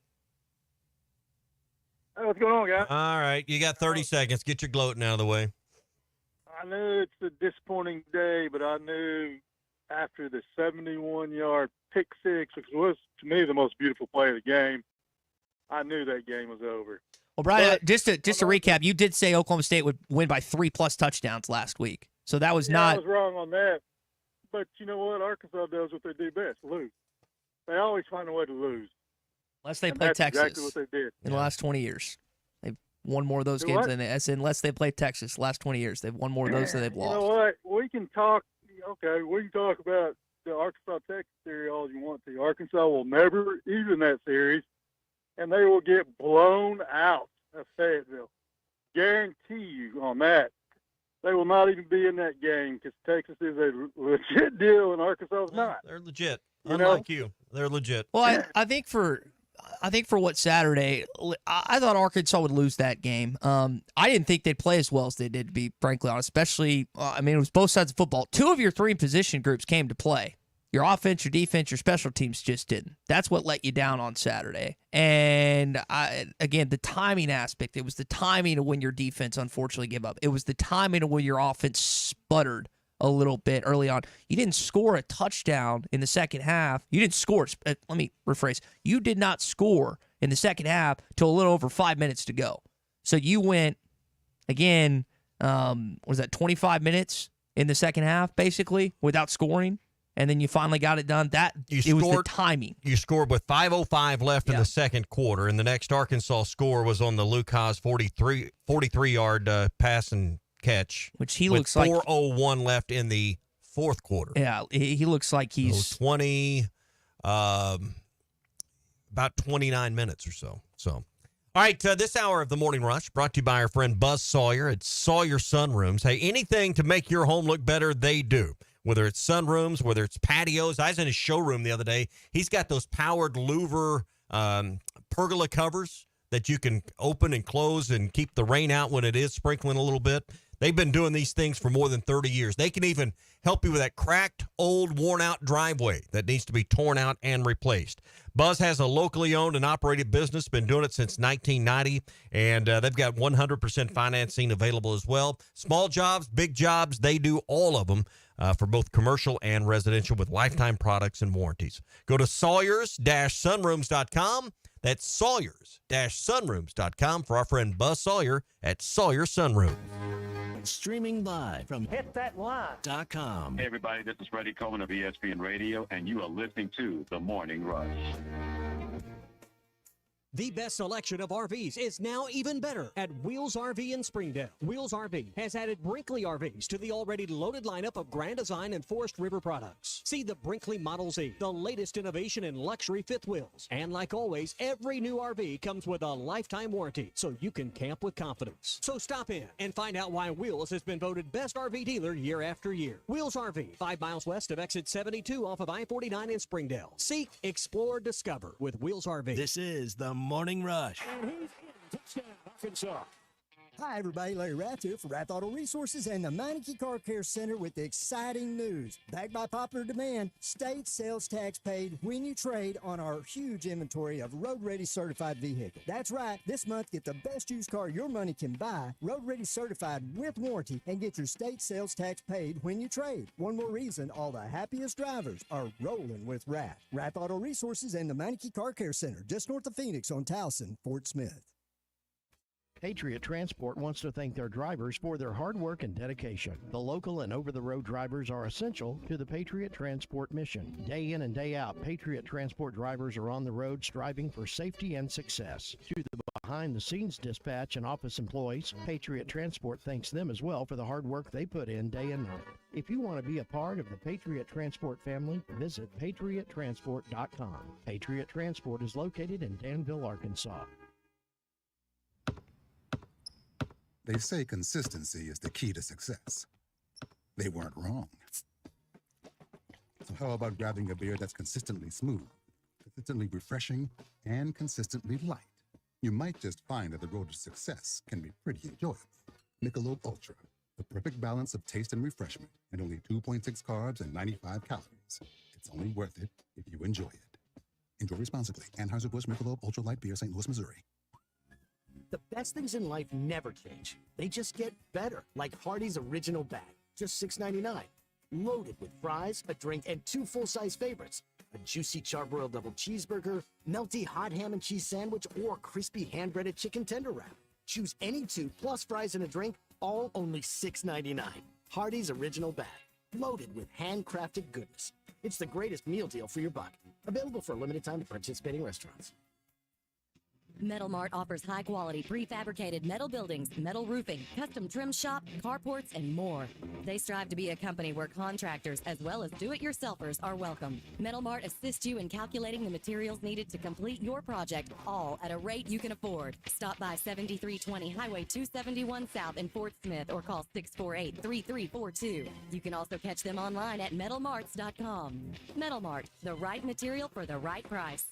Hey, what's going on, guys? All right, you got 30 seconds. Get your gloating out of the way. I knew it's a disappointing day, but I knew after the 71-yard pick six, which was, to me, the most beautiful play of the game, I knew that game was over. Well, Brian, just to recap, you did say Oklahoma State would win by 3+ touchdowns last week. So that was not. I was wrong on that. But you know what? Arkansas does what they do best, lose. They always find a way to lose. Unless they And play that's Texas. exactly what they did. In the last 20 years. They've won more of those Do games what? unless they played Texas the last 20 years. They've won more of those than they've lost. You know what? We can talk about the Arkansas-Texas series all you want to. Arkansas will never even that series, and they will get blown out of Fayetteville. Guarantee you on that. They will not even be in that game because Texas is a legit deal and Arkansas is not. They're legit. You know? Unlike you. They're legit. Well, I think for what Saturday, I thought Arkansas would lose that game. I didn't think they'd play as well as they did, to be frankly honest. Especially, it was both sides of football. 2 of your 3 position groups came to play. Your offense, your defense, your special teams just didn't. That's what let you down on Saturday. And again, the timing aspect. It was the timing of when your defense unfortunately gave up. It was the timing of when your offense sputtered a little bit early on. You didn't score a touchdown in the second half. You didn't score. Let me rephrase. You did not score in the second half till a little over 5 minutes to go. So you went, again, was that 25 minutes in the second half, basically, without scoring? And then you finally got it done. It was the timing. You scored with 5:05 left in the second quarter, and the next Arkansas score was on the Luke Haas 43-yard pass and catch, which he with looks like 4:01 left in the fourth quarter. Yeah, he looks like he's 20, about 29 minutes or so. So, all right, this hour of the Morning Rush brought to you by our friend Buzz Sawyer at Sawyer Sunrooms. Hey, anything to make your home look better, they do. Whether it's sunrooms, whether it's patios. I was in his showroom the other day. He's got those powered louver pergola covers that you can open and close and keep the rain out when it is sprinkling a little bit. They've been doing these things for more than 30 years. They can even help you with that cracked, old, worn-out driveway that needs to be torn out and replaced. Buzz has a locally owned and operated business, been doing it since 1990, and they've got 100% financing available as well. Small jobs, big jobs, they do all of them for both commercial and residential with lifetime products and warranties. Go to Sawyers-Sunrooms.com. That's Sawyers-Sunrooms.com for our friend Buzz Sawyer at Sawyer Sunrooms. Streaming live from HitThatLive.com. Hey, everybody, this is Freddie Coleman of ESPN Radio, and you are listening to The Morning Rush. The best selection of RVs is now even better at Wheels RV in Springdale. Wheels RV has added Brinkley RVs to the already loaded lineup of Grand Design and Forest River products. See the Brinkley Model Z, the latest innovation in luxury fifth wheels. And like always, every new RV comes with a lifetime warranty, so you can camp with confidence. So stop in and find out why Wheels has been voted best RV dealer year after year. Wheels RV, 5 miles west of exit 72 off of I-49 in Springdale. Seek, explore, discover with Wheels RV. This is the Morning Rush. And he's in. Touchdown, Arkansas. Hi, everybody. Larry Rath here for Rath Auto Resources and the Meineke Car Care Center with the exciting news. Backed by popular demand, state sales tax paid when you trade on our huge inventory of road-ready certified vehicles. That's right. This month, get the best used car your money can buy, road-ready certified with warranty, and get your state sales tax paid when you trade. One more reason all the happiest drivers are rolling with Rath. Rath Auto Resources and the Meineke Car Care Center, just north of Phoenix on Towson, Fort Smith. Patriot Transport wants to thank their drivers for their hard work and dedication. The local and over-the-road drivers are essential to the Patriot Transport mission. Day in and day out, Patriot Transport drivers are on the road striving for safety and success. To the behind-the-scenes dispatch and office employees, Patriot Transport thanks them as well for the hard work they put in day and night. If you want to be a part of the Patriot Transport family, visit patriottransport.com. Patriot Transport is located in Danville, Arkansas. They say consistency is the key to success. They weren't wrong. So how about grabbing a beer that's consistently smooth, consistently refreshing, and consistently light? You might just find that the road to success can be pretty enjoyable. Michelob Ultra, the perfect balance of taste and refreshment, and only 2.6 carbs and 95 calories. It's only worth it if you enjoy it. Enjoy responsibly. Anheuser-Busch Michelob Ultra Light Beer, St. Louis, Missouri. The best things in life never change. They just get better, like Hardee's Original Bag, just $6.99. Loaded with fries, a drink, and 2 full-size favorites. A juicy charbroiled double cheeseburger, melty hot ham and cheese sandwich, or crispy hand-breaded chicken tender wrap. Choose any 2 plus fries and a drink, all only $6.99. Hardee's Original Bag, loaded with handcrafted goodness. It's the greatest meal deal for your buck. Available for a limited time at participating restaurants. Metal Mart offers high-quality prefabricated metal buildings, metal roofing, custom trim shop, carports, and more. They strive to be a company where contractors as well as do-it-yourselfers are welcome. Metal Mart assists you in calculating the materials needed to complete your project, all at a rate you can afford. Stop by 7320 Highway 271 South in Fort Smith or call 648-3342. You can also catch them online at metalmarts.com. Metal Mart, the right material for the right price.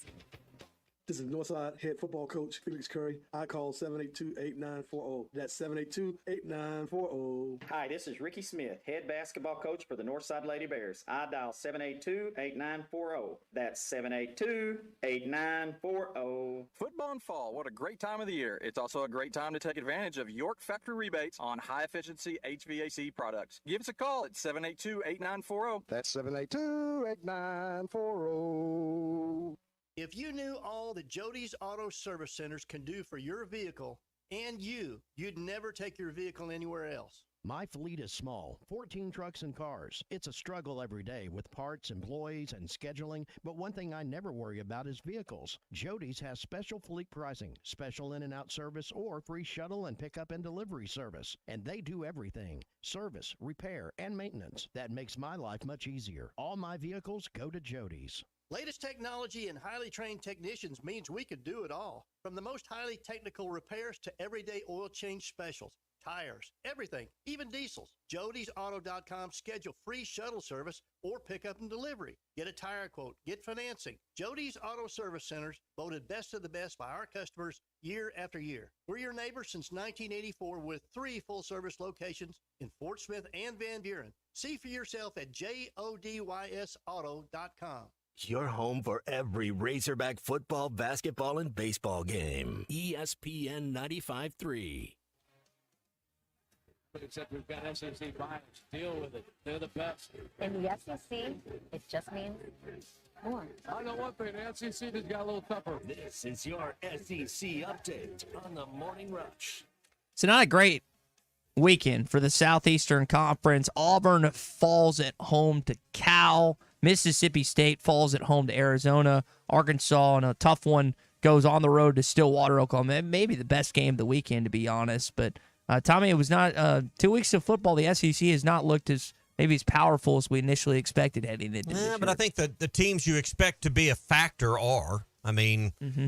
This is Northside head football coach Felix Curry. I call 782-8940. That's 782-8940. Hi, this is Ricky Smith, head basketball coach for the Northside Lady Bears. I dial 782-8940. That's 782-8940. Football and fall, what a great time of the year. It's also a great time to take advantage of York factory rebates on high-efficiency HVAC products. Give us a call at 782-8940. That's 782-8940. If you knew all that Jody's Auto Service Centers can do for your vehicle and you'd never take your vehicle anywhere else. My fleet is small, 14 trucks and cars. It's a struggle every day with parts, employees, and scheduling, but one thing I never worry about is vehicles. Jody's has special fleet pricing, special in and out service, or free shuttle and pickup and delivery service. And they do everything, service, repair, and maintenance. That makes my life much easier. All my vehicles go to Jody's. Latest technology and highly trained technicians means we could do it all. From the most highly technical repairs to everyday oil change specials, tires, everything, even diesels. Jody'sAuto.com schedule free shuttle service or pickup and delivery. Get a tire quote, get financing. Jody's Auto Service Centers, voted best of the best by our customers year after year. We're your neighbor since 1984 with 3 full-service locations in Fort Smith and Van Buren. See for yourself at JODYSauto.com. Your home for every Razorback football, basketball, and baseball game. ESPN 95.3. Except we've got SEC buyers. Deal with it. They're the best. In the SEC, it just means more. I know one thing. The SEC just got a little tougher. This is your SEC update on the Morning Rush. It's not a great weekend for the Southeastern Conference. Auburn falls at home to Cal. Mississippi State falls at home to Arizona. Arkansas, in a tough one, goes on the road to Stillwater, Oklahoma. Maybe the best game of the weekend, to be honest. But, Tommy, it was not 2 weeks of football. The SEC has not looked as powerful as we initially expected heading into this year. But I think that the teams you expect to be a factor are,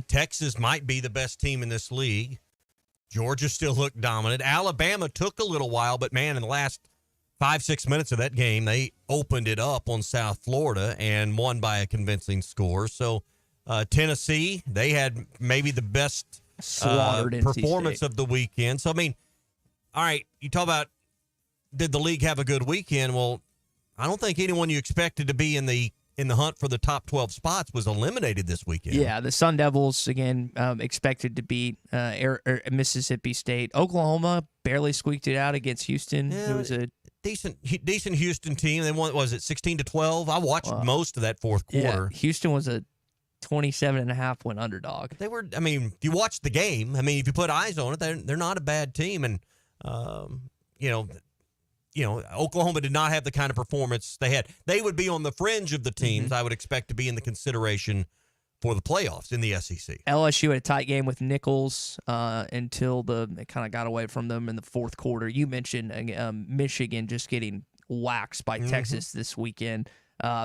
Texas might be the best team in this league. Georgia still looked dominant. Alabama took a little while, but, man, in the last 5-6 minutes of that game, they opened it up on South Florida and won by a convincing score. So Tennessee, they had maybe the best performance of the weekend. So, all right, you talk about did the league have a good weekend? Well, I don't think anyone you expected to be in the hunt for the top 12 spots was eliminated this weekend. Yeah, the Sun Devils, again, expected to beat Mississippi State. Oklahoma barely squeaked it out against Houston. Yeah, it was a decent Houston team. They won, was it 16-12? I watched most of that fourth quarter. Yeah, Houston was a 27.5-point underdog. They were, if you watch the game, if you put eyes on it, they're not a bad team. And, Oklahoma did not have the kind of performance they had. They would be on the fringe of the teams I would expect to be in the consideration for the playoffs in the SEC. LSU had a tight game with Nichols until it kind of got away from them in the fourth quarter. You mentioned Michigan just getting waxed by Texas this weekend.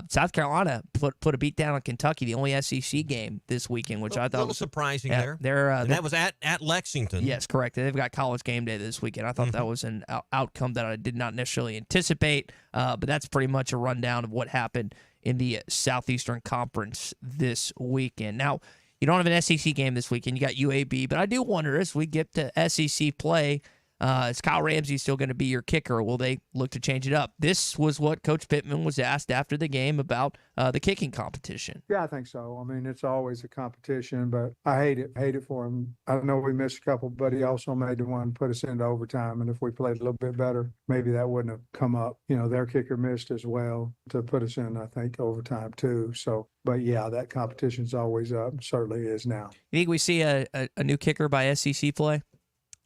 South Carolina put a beat down on Kentucky, the only SEC game this weekend, which I thought was surprising there. And that was at Lexington. Yes, correct. They've got College Game Day this weekend. I thought that was an outcome that I did not necessarily anticipate, but that's pretty much a rundown of what happened in the Southeastern Conference this weekend. Now, you don't have an SEC game this weekend. You got UAB, but I do wonder as we get to SEC play, Is Kyle Ramsey still going to be your kicker? Will they look to change it up? This was what Coach Pittman was asked after the game about the kicking competition. Yeah, I think so. I mean, it's always a competition, but I hate it for him. I know we missed a couple, but he also made the one put us into overtime. And if we played a little bit better, maybe that wouldn't have come up. Their kicker missed as well to put us in, I think, overtime too. So, but yeah, that competition's always up. Certainly is now. You think we see a new kicker by SEC play?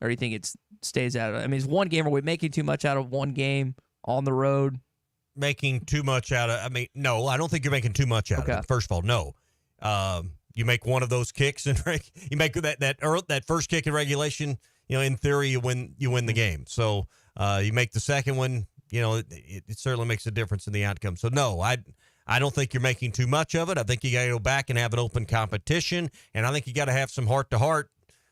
Or do you think it stays out of it? I mean, it's one game. Are we making too much out of one game on the road? Making too much out of, no, I don't think you're making too much out of it. First of all, no. You make one of those kicks and you make that first kick in regulation, in theory you win the game. So you make the second one, it certainly makes a difference in the outcome. So no, I don't think you're making too much of it. I think you got to go back and have an open competition, and I think you got to have some heart-to-heart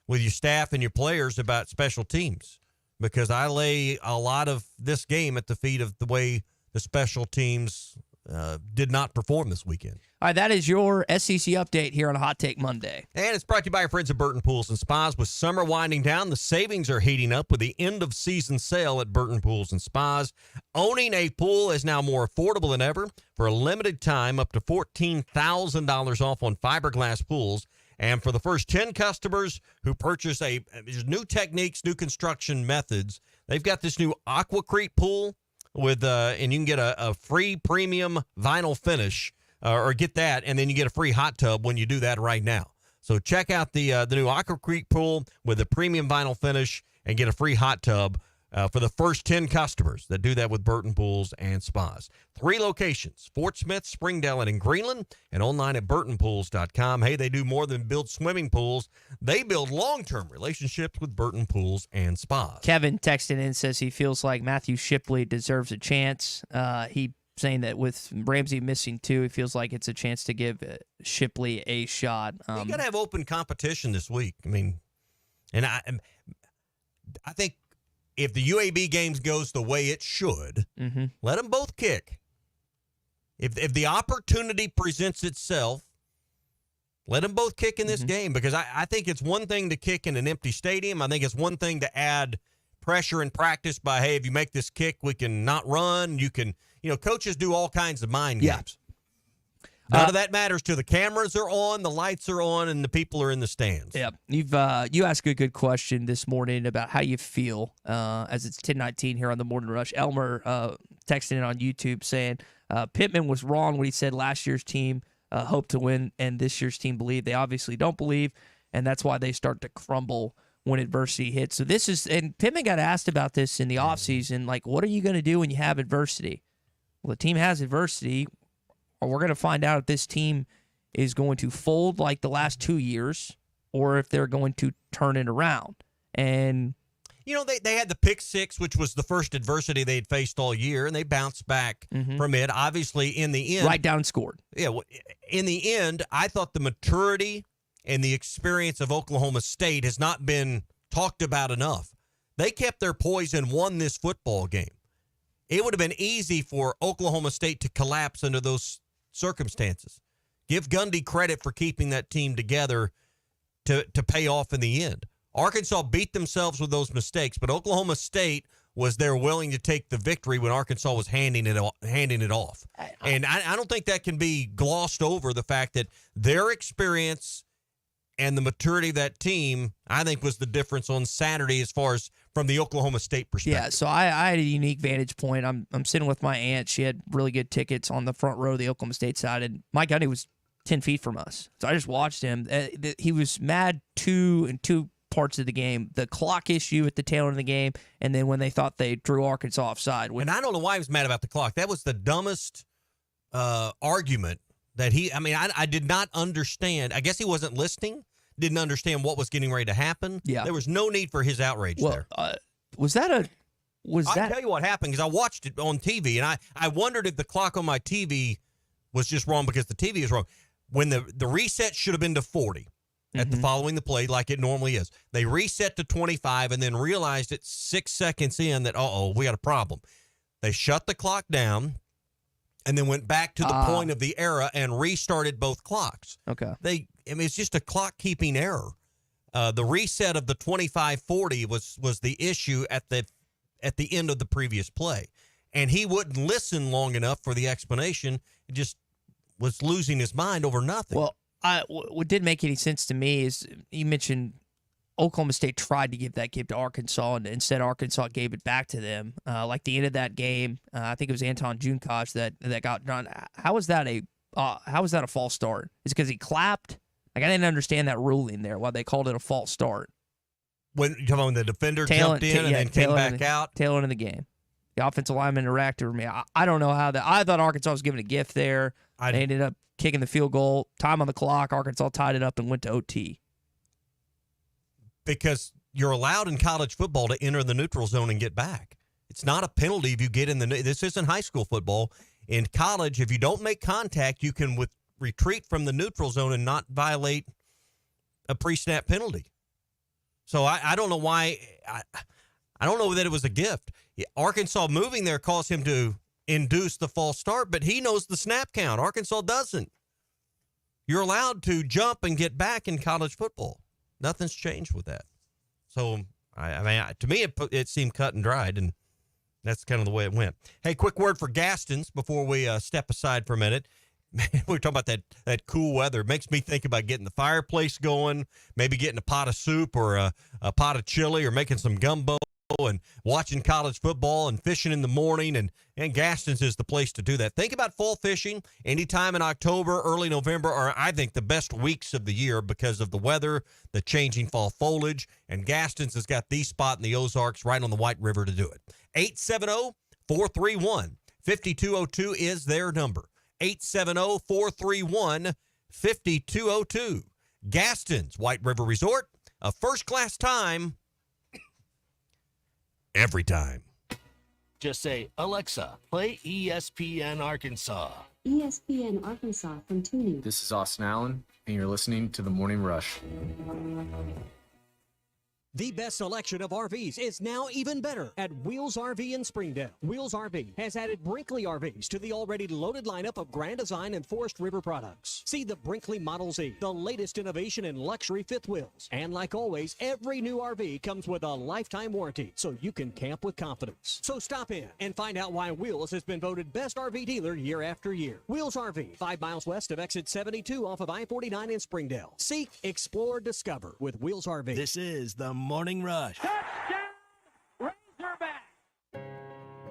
with your staff and your players about special teams, because I lay a lot of this game at the feet of the way the special teams did not perform this weekend. All right, that is your SEC update here on Hot Take Monday. And it's brought to you by our friends at Burton Pools and Spas. With summer winding down, the savings are heating up with the end-of-season sale at Burton Pools and Spas. Owning a pool is now more affordable than ever. For a limited time, up to $14,000 off on fiberglass pools. And for the first 10 customers who purchase there's new techniques, new construction methods, they've got this new Aquacrete pool with, and you can get a free premium vinyl finish, or get that, and then you get a free hot tub when you do that right now. So check out the new Aquacrete pool with a premium vinyl finish and get a free hot tub for the first 10 customers that do that with Burton Pools and Spas. 3 locations, Fort Smith, Springdale, and in Greenland, and online at burtonpools.com. Hey, they do more than build swimming pools. They build long-term relationships with Burton Pools and Spas. Kevin texted in, says he feels like Matthew Shipley deserves a chance. He saying that with Ramsey missing 2, he feels like it's a chance to give Shipley a shot. You got to have open competition this week. I mean, and I think if the UAB games goes the way it should, let them both kick. If the opportunity presents itself, let them both kick in this game, because I think it's one thing to kick in an empty stadium. I think it's one thing to add pressure in practice by, hey, if you make this kick, we can not run. You can, coaches do all kinds of mind games. None of that matters till the cameras are on, the lights are on, and the people are in the stands. Yeah, you asked a good question this morning about how you feel as it's 10:19 here on the Morning Rush. Elmer texted in on YouTube saying Pittman was wrong when he said last year's team hoped to win and this year's team believed. They obviously don't believe, and that's why they start to crumble when adversity hits. So this is, and Pittman got asked about this in the offseason, like, what are you going to do when you have adversity? Well, the team has adversity. Or we're going to find out if this team is going to fold like the last 2 years or if they're going to turn it around. And they had the pick 6, which was the first adversity they'd faced all year, and they bounced back from it. Obviously, in the end, right down and scored. Yeah, in the end, I thought the maturity and the experience of Oklahoma State has not been talked about enough. They kept their poise and won this football game. It would have been easy for Oklahoma State to collapse under those circumstances. Give Gundy credit for keeping that team together to pay off in the end. Arkansas beat themselves with those mistakes, but Oklahoma State was there willing to take the victory when Arkansas was handing it off. And I don't think that can be glossed over, the fact that their experience and the maturity of that team, I think, was the difference on Saturday as far as from the Oklahoma State perspective. Yeah, so I had a unique vantage point. I'm sitting with my aunt. She had really good tickets on the front row of the Oklahoma State side, and Mike Gundy was 10 feet from us. So I just watched him. He was mad in two parts of the game. The clock issue at the tail end of the game, and then when they thought they drew Arkansas offside. And I don't know why he was mad about the clock. That was the dumbest argument that I did not understand. I guess he wasn't listening. Didn't understand what was getting ready to happen. Yeah. There was no need for his outrage there. I'll tell you what happened, because I watched it on TV, and I wondered if the clock on my TV was just wrong because the TV is wrong. When the reset should have been to 40 at the following the play like it normally is. They reset to 25 and then realized at 6 seconds in that, we got a problem. They shut the clock down and then went back to the point of the era and restarted both clocks. Okay. It's just a clock-keeping error. The reset of the 25-40 was the issue at the end of the previous play. And he wouldn't listen long enough for the explanation. He just was losing his mind over nothing. Well, what didn't make any sense to me is you mentioned Oklahoma State tried to give that game to Arkansas, and instead Arkansas gave it back to them. Like the end of that game, I think it was Anton Junkosh that got done. How was that a false start? Is it because he clapped? Like I didn't understand that ruling there. Why they called it a false start? When the defender jumped in and then came back out, tail end of the game. The offensive lineman interacted with me. I don't know how that. I thought Arkansas was given a gift there. They ended up kicking the field goal. Time on the clock. Arkansas tied it up and went to OT. Because you're allowed in college football to enter the neutral zone and get back. It's not a penalty if you get in this isn't high school football. In college, if you don't make contact, you can retreat from the neutral zone and not violate a pre-snap penalty. So I don't know why. I don't know that it was a gift. Arkansas moving there caused him to induce the false start, but he knows the snap count. Arkansas doesn't. You're allowed to jump and get back in college football. Nothing's changed with that. So, I mean, to me, it seemed cut and dried, and that's kind of the way it went. Hey, quick word for Gaston's before we step aside for a minute. We're talking about that cool weather. It makes me think about getting the fireplace going, maybe getting a pot of soup or a pot of chili or making some gumbo and watching college football and fishing in the morning, and Gaston's is the place to do that. Think about fall fishing anytime in October, early November, or I think the best weeks of the year because of the weather, the changing fall foliage, and Gaston's has got the spot in the Ozarks right on the White River to do it. 870-431-5202 is their number. 870-431-5202. Gaston's White River Resort, a first-class time every time. Just say, Alexa, play ESPN Arkansas. ESPN Arkansas from Tuning. This is Austin Allen, and you're listening to The Morning Rush. The best selection of RVs is now even better at Wheels RV in Springdale. Wheels RV has added Brinkley RVs to the already loaded lineup of Grand Design and Forest River products. See the Brinkley Model Z, the latest innovation in luxury fifth wheels. And like always, every new RV comes with a lifetime warranty, so you can camp with confidence. So stop in and find out why Wheels has been voted best RV dealer year after year. Wheels RV, 5 miles west of exit 72 off of I-49 in Springdale. Seek, explore, discover with Wheels RV. This is the Morning Rush.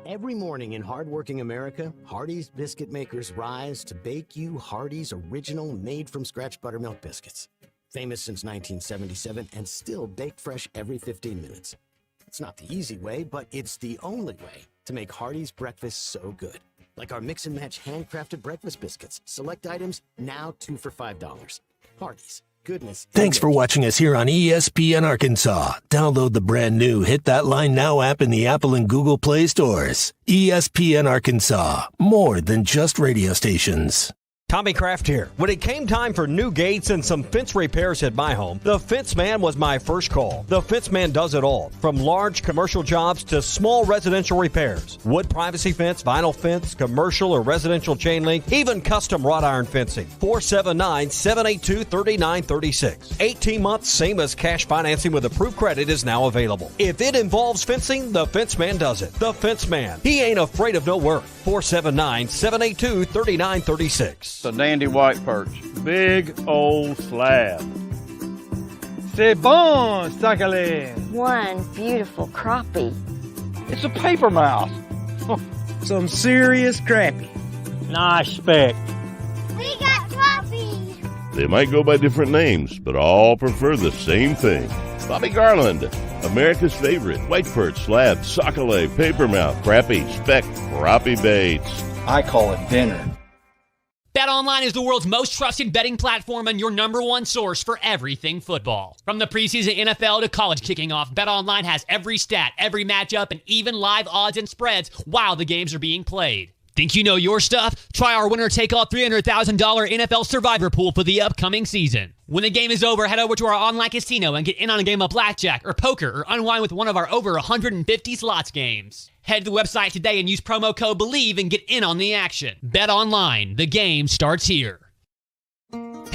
Every morning in hardworking America, Hardee's biscuit makers rise to bake you Hardee's original made-from-scratch buttermilk biscuits. Famous since 1977 and still baked fresh every 15 minutes. It's not the easy way, but it's the only way to make Hardee's breakfast so good. Like our mix-and-match handcrafted breakfast biscuits. Select items now 2 for $5. Hardee's. Goodness. Thanks for watching us here on ESPN Arkansas. Download the brand new Hit That Line Now app in the Apple and Google Play stores. ESPN Arkansas. More than just radio stations. Tommy Kraft here. When it came time for new gates and some fence repairs at my home, the Fence Man was my first call. The Fence Man does it all, from large commercial jobs to small residential repairs. Wood privacy fence, vinyl fence, commercial or residential chain link, even custom wrought iron fencing. 479-782-3936. 18 months, same as cash financing with approved credit is now available. If it involves fencing, the Fence Man does it. The Fence Man. He ain't afraid of no work. 479-782-3936. A dandy white perch, big old slab. C'est bon, sacalé. One beautiful crappie. It's a paper mouse. Some serious crappie. Nice speck. We got crappies. They might go by different names, but all prefer the same thing. Bobby Garland, America's favorite white perch, slab, sockeye, papermouth, crappie, speck, crappie baits. I call it dinner. BetOnline is the world's most trusted betting platform and your number one source for everything football. From the preseason NFL to college kicking off, BetOnline has every stat, every matchup, and even live odds and spreads while the games are being played. Think you know your stuff? Try our winner-take-all $300,000 NFL Survivor Pool for the upcoming season. When the game is over, head over to our online casino and get in on a game of blackjack or poker or unwind with one of our over 150 slots games. Head to the website today and use promo code BELIEVE and get in on the action. Bet online. The game starts here.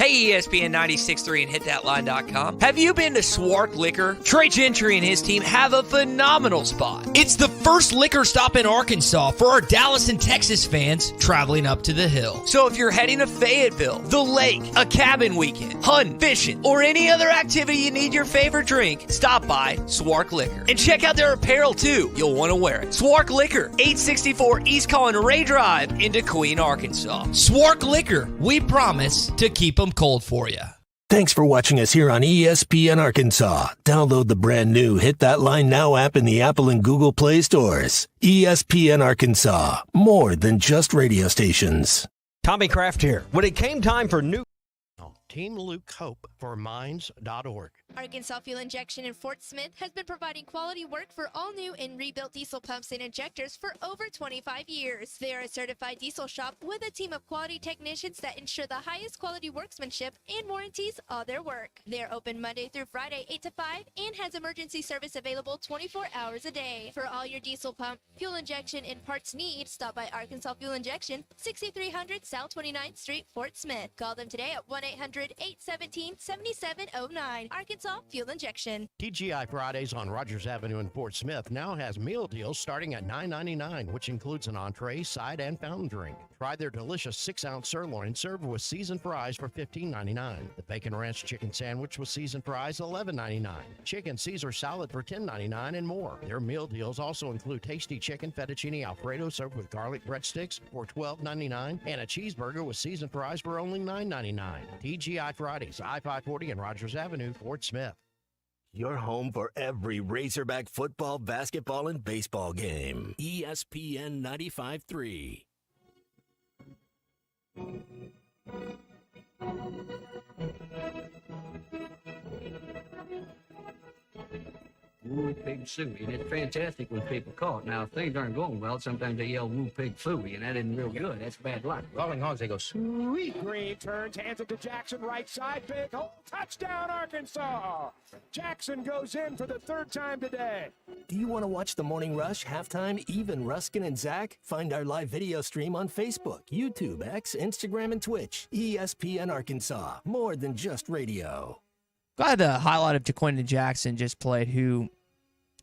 Hey, ESPN 96.3 and hitthatline.com. Have you been to Swark Liquor? Trey Gentry and his team have a phenomenal spot. It's the first liquor stop in Arkansas for our Dallas and Texas fans traveling up to the hill. So if you're heading to Fayetteville, the lake, a cabin weekend, hunting, fishing, or any other activity you need your favorite drink, stop by Swark Liquor. And check out their apparel too. You'll want to wear it. Swark Liquor, 864 East Collin Ray Drive into Queen, Arkansas. Swark Liquor, we promise to keep them cold for you. Thanks for watching us here on ESPN Arkansas. Download the brand new Hit That Line Now app in the Apple and Google Play stores. ESPN Arkansas, more than just radio stations. Tommy Kraft here. When it came time for new Team Luke Hope for Minds.org. Arkansas Fuel Injection in Fort Smith has been providing quality work for all new and rebuilt diesel pumps and injectors for over 25 years. They are a certified diesel shop with a team of quality technicians that ensure the highest quality workmanship and warranties all their work. They are open Monday through Friday 8 to 5 and has emergency service available 24 hours a day. For all your diesel pump, fuel injection, and parts needs, stop by Arkansas Fuel Injection, 6300 South 29th Street, Fort Smith. Call them today at 1-800-817-7709. Arkansas Fuel Injection. TGI Fridays on Rogers Avenue in Fort Smith now has meal deals starting at $9.99, which includes an entree, side, and fountain drink. Try their delicious 6-ounce sirloin served with seasoned fries for $15.99. The Bacon Ranch Chicken Sandwich with seasoned fries, $11.99. Chicken Caesar Salad for $10.99 and more. Their meal deals also include tasty chicken fettuccine Alfredo served with garlic breadsticks for $12.99 and a cheeseburger with seasoned fries for only $9.99. TGI Fridays, I-540 and Rogers Avenue, Fort Smith. Your home for every Razorback football, basketball, and baseball game. ESPN 95.3. Woo pig suey, and it's fantastic when people call it. Now, if things aren't going well, sometimes they yell woo pig fooey, and that isn't real good. That's bad luck. Rolling Hogs, they go sweet. Green turns, hands it to Jackson, right side, big hole, touchdown Arkansas! Jackson goes in for the third time today. Do you want to watch the Morning Rush, Halftime, Even, Ruskin, and Zach? Find our live video stream on Facebook, YouTube, X, Instagram, and Twitch. ESPN Arkansas, more than just radio. Glad the highlight of Jaquindon Jackson just played, who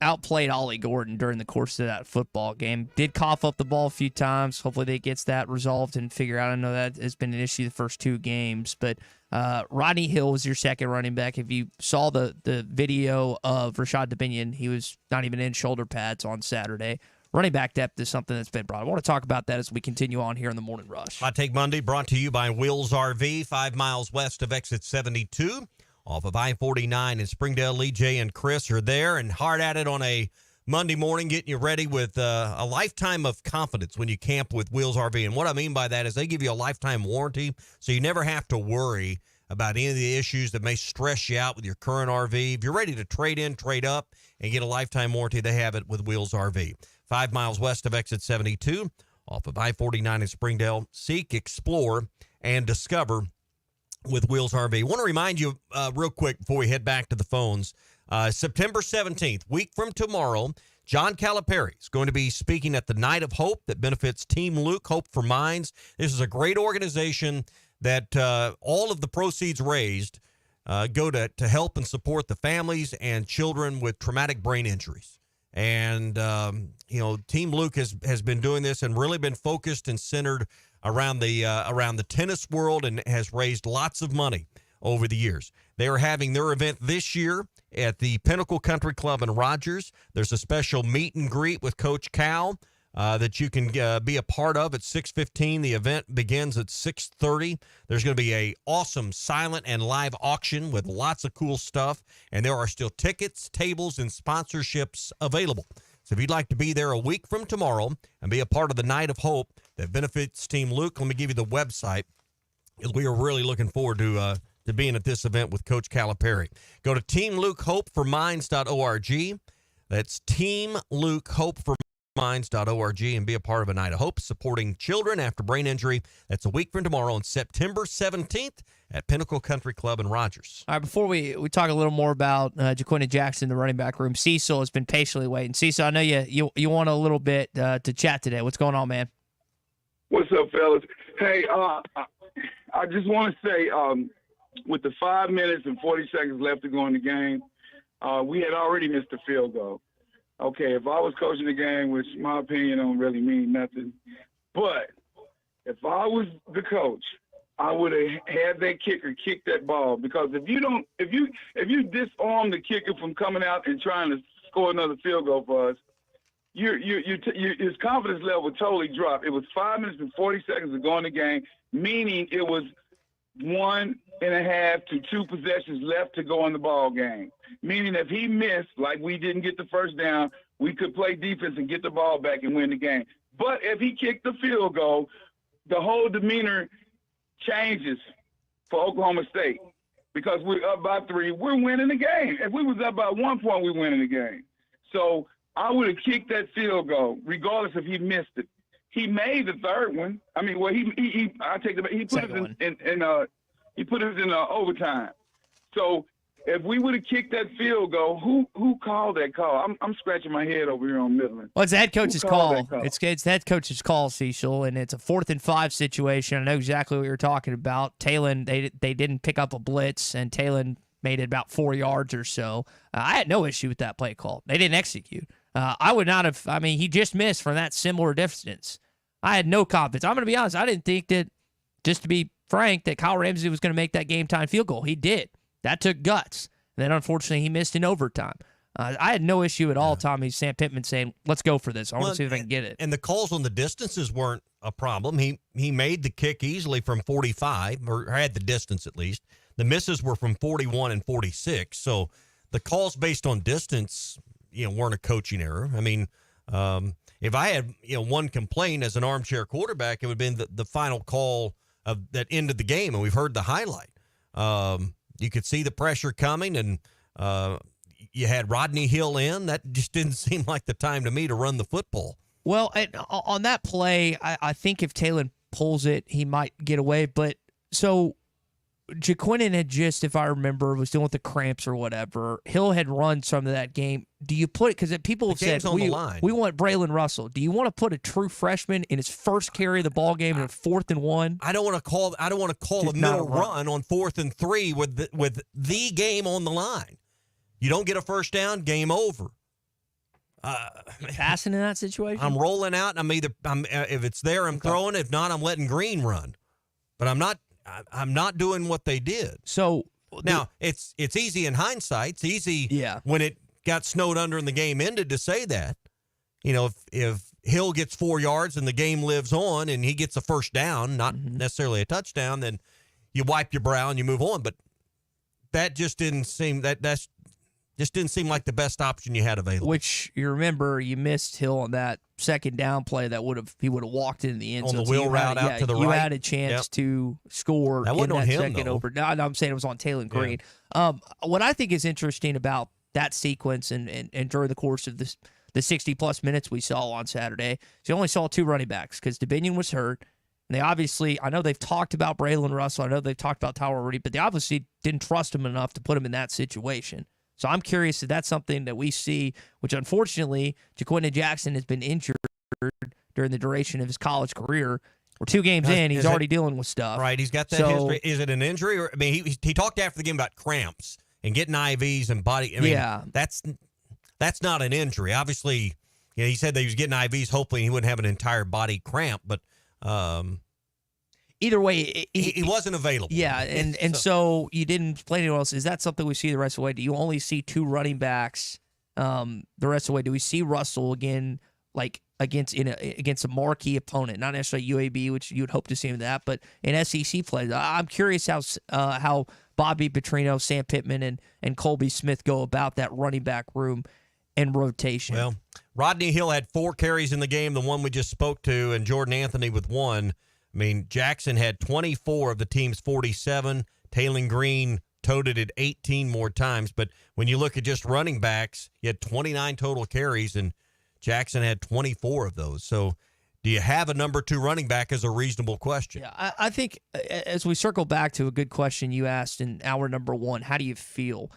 outplayed Ollie Gordon during the course of that football game. Did cough up the ball a few times. Hopefully they gets that resolved and figure out. I know that has been an issue the first two games, but Rodney Hill was your second running back. If you saw the video of Rashad Dominion, he was not even in shoulder pads on Saturday. Running back depth is something that's been brought. I want to talk about that as we continue on here in the Morning Rush. Hot Take Monday brought to you by Wills RV, 5 miles west of exit 72. Off of I-49 in Springdale. Lee, Jay, and Chris are there and hard at it on a Monday morning, getting you ready with a lifetime of confidence when you camp with Wills RV. And what I mean by that is they give you a lifetime warranty, so you never have to worry about any of the issues that may stress you out with your current RV. If you're ready to trade in, trade up, and get a lifetime warranty, they have it with Wills RV. 5 miles west of exit 72, off of I-49 in Springdale. Seek, explore, and discover with Wills RV. I want to remind you real quick before we head back to the phones, September 17th, week from tomorrow, John Calipari is going to be speaking at the Night of Hope that benefits Team Luke, Hope for Minds. This is a great organization that all of the proceeds raised go to help and support the families and children with traumatic brain injuries. And, Team Luke has been doing this and really been focused and centered around the tennis world and has raised lots of money over the years. They are having their event this year at the Pinnacle Country Club in Rogers. There's a special meet and greet with Coach Cal that you can be a part of at 6:15. The event begins at 6:30. There's going to be a awesome silent and live auction with lots of cool stuff, and there are still tickets, tables, and sponsorships available. So if you'd like to be there a week from tomorrow and be a part of the Night of Hope that benefits Team Luke, let me give you the website, because we are really looking forward to being at this event with Coach Calipari. Go to teamlukehopeforminds.org. That's teamlukehopeforminds.org and be a part of a Night of Hope supporting children after brain injury. That's a week from tomorrow on September 17th at Pinnacle Country Club in Rogers. All right, before we talk a little more about Jaquindon Jackson, the running back room, Cecil has been patiently waiting. Cecil, I know you want a little bit to chat today. What's going on, man? What's up, fellas? Hey, I just want to say with the 5 minutes and 40 seconds left to go in the game, we had already missed the field goal. Okay, if I was coaching the game, which my opinion don't really mean nothing, but if I was the coach, I would have had that kicker kick that ball, because if you disarm the kicker from coming out and trying to score another field goal for us, his confidence level would totally drop. It was 5 minutes and 40 seconds to go in the game, meaning it was 1.5 to 2 possessions left to go in the ball game. Meaning if he missed, like we didn't get the first down, we could play defense and get the ball back and win the game. But if he kicked the field goal, the whole demeanor changes for Oklahoma State, because we're up by 3. We're winning the game. If we was up by 1 point, we're winning the game. So I would have kicked that field goal, regardless if he missed it. He made the third one. I mean, well, he put it in overtime. So if we would have kicked that field goal, who called that call? I'm scratching my head over here on Midland. Well, it's the head coach's call. It's the head coach's call, Cecil, and it's a 4th and 5 situation. I know exactly what you're talking about. Talon, they didn't pick up a blitz, and Talon made it about 4 yards or so. I had no issue with that play call. They didn't execute. I would not have. I mean, he just missed from that similar distance. I had no confidence. I'm going to be honest. I didn't think that, just to be frank, that Kyle Ramsey was going to make that game-time field goal. He did. That took guts. And then, unfortunately, he missed in overtime. I had no issue at all, Tommy, Sam Pittman saying, let's go for this. I want to see if I can get it. And the calls on the distances weren't a problem. He made the kick easily from 45, or had the distance at least. The misses were from 41 and 46. So the calls based on distance, weren't a coaching error. I mean, if I had, one complaint as an armchair quarterback, it would have been the final call of that ended the game, and we've heard the highlight. You could see the pressure coming, and you had Rodney Hill in. That just didn't seem like the time to me to run the football. Well, on that play, I think if Talon pulls it, he might get away. But so Jaquinnon had just, if I remember, was dealing with the cramps or whatever. Hill had run some of that game. Do you put it, because people have said we want Braylon Russell. Do you want to put a true freshman in his first carry of the ball game in a 4th and 1? I don't want to call a middle run on 4th and 3 with the game on the line. You don't get a first down, game over. Passing in that situation, I'm rolling out, and if it's there, I'm throwing. If not, I'm letting Green run. But I'm not doing what they did. So now it's easy in hindsight. It's easy when it got snowed under and the game ended to say that. If Hill gets 4 yards and the game lives on and he gets a first down, not necessarily a touchdown, then you wipe your brow and you move on. But that just didn't seem just didn't seem like the best option you had available. Which, you remember, you missed Hill on that second down play that he would have walked into the end zone. On the wheel route out to the right. You had a chance to score that wasn't on him, second though. over. No, I'm saying it was on Talon Green. What I think is interesting about that sequence and during the course of the 60-plus minutes we saw on Saturday, is you only saw 2 running backs because Dominion was hurt. And they obviously, I know they've talked about Braylon Russell. I know they've talked about Tyler Reed, but they obviously didn't trust him enough to put him in that situation. So I'm curious if that's something that we see, which unfortunately, Jaquinton Jackson has been injured during the duration of his college career. We're 2 games in, he's already dealing with stuff. Right, he's got that history. Is it an injury? Or, I mean, he talked after the game about cramps and getting IVs and body. I mean, that's not an injury. Obviously, he said that he was getting IVs, hopefully he wouldn't have an entire body cramp, but either way, he wasn't available. Yeah, and so you didn't play anyone else. Is that something we see the rest of the way? Do you only see 2 running backs the rest of the way? Do we see Russell again, like against a marquee opponent, not necessarily UAB, which you would hope to see him that, but in SEC play? I'm curious how Bobby Petrino, Sam Pittman, and Colby Smith go about that running back room and rotation. Well, Rodney Hill had 4 carries in the game, the one we just spoke to, and Jordan Anthony with 1. I mean, Jackson had 24 of the team's 47. Talon Green toted it 18 more times. But when you look at just running backs, he had 29 total carries, and Jackson had 24 of those. So do you have a number 2 running back is a reasonable question. Yeah, I think as we circle back to a good question you asked in hour number 1, how do you feel?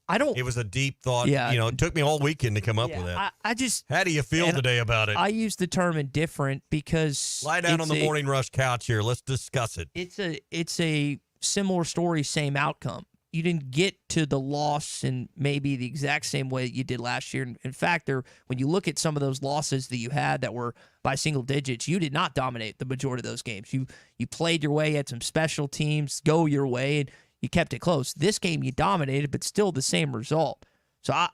It was a deep thought. Yeah. It took me all weekend to come up with that. How do you feel today about it? I use the term indifferent because lie down on the Morning Rush couch here. Let's discuss it. It's a similar story, same outcome. You didn't get to the loss in maybe the exact same way that you did last year. In fact, when you look at some of those losses that you had that were by single digits, you did not dominate the majority of those games. You played your way, had some special teams go your way, and you kept it close. This game you dominated, but still the same result. So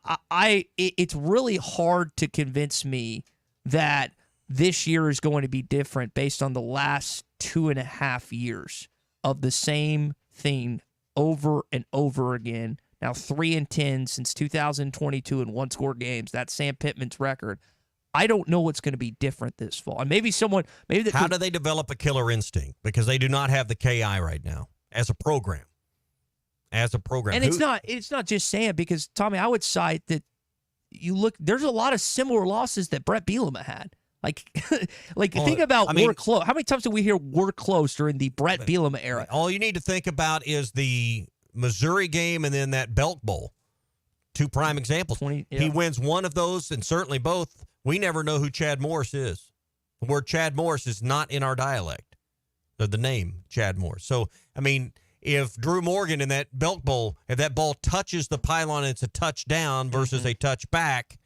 it's really hard to convince me that this year is going to be different based on the last 2.5 years of the same thing over and over again. Now 3-10 since 2022 in one-score games. That's Sam Pittman's record. I don't know what's going to be different this fall. And How do they develop a killer instinct? Because they do not have the KI right now as a program. And it's not just Sam, because Tommy, I would cite that there's a lot of similar losses that Brett Bielema had. Think about we're close. How many times did we hear we're close during the Brett Bielema era? All you need to think about is the Missouri game and then that Belk Bowl. Two prime examples. He wins one of those and certainly both. We never know who Chad Morris is. The word Chad Morris is not in our dialect. The name Chad Morris. So, if Drew Morgan in that Belk Bowl, if that ball touches the pylon and it's a touchdown versus a touchback,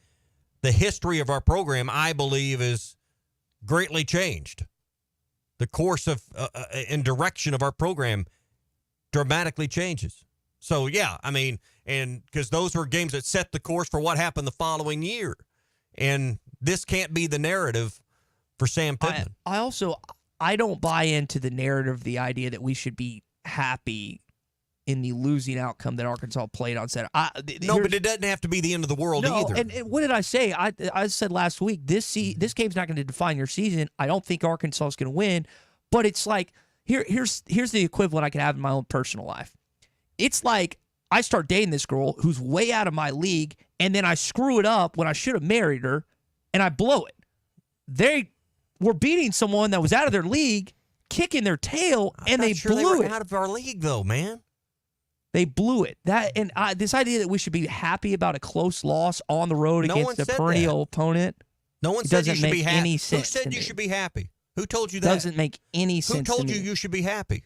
the history of our program, I believe, is greatly changed. The course of and direction of our program dramatically changes. So, and because those were games that set the course for what happened the following year. And this can't be the narrative for Sam Pittman. I don't buy into the narrative, the idea that we should be happy in the losing outcome that Arkansas played on Saturday. But it doesn't have to be the end of the world either. And what did I say? I said last week, this game's not going to define your season. I don't think Arkansas is going to win. But it's like, here's the equivalent I can have in my own personal life. It's like I start dating this girl who's way out of my league, and then I screw it up when I should have married her, and I blow it. They were beating someone that was out of their league, kicking their tail, and they blew it. Out of our league, though, man. They blew it. This idea that we should be happy about a close loss on the road against a perennial opponent. No one said you should be happy. Any sense Who said you should be happy? Who told you that? Doesn't make any sense. Who told you should be happy?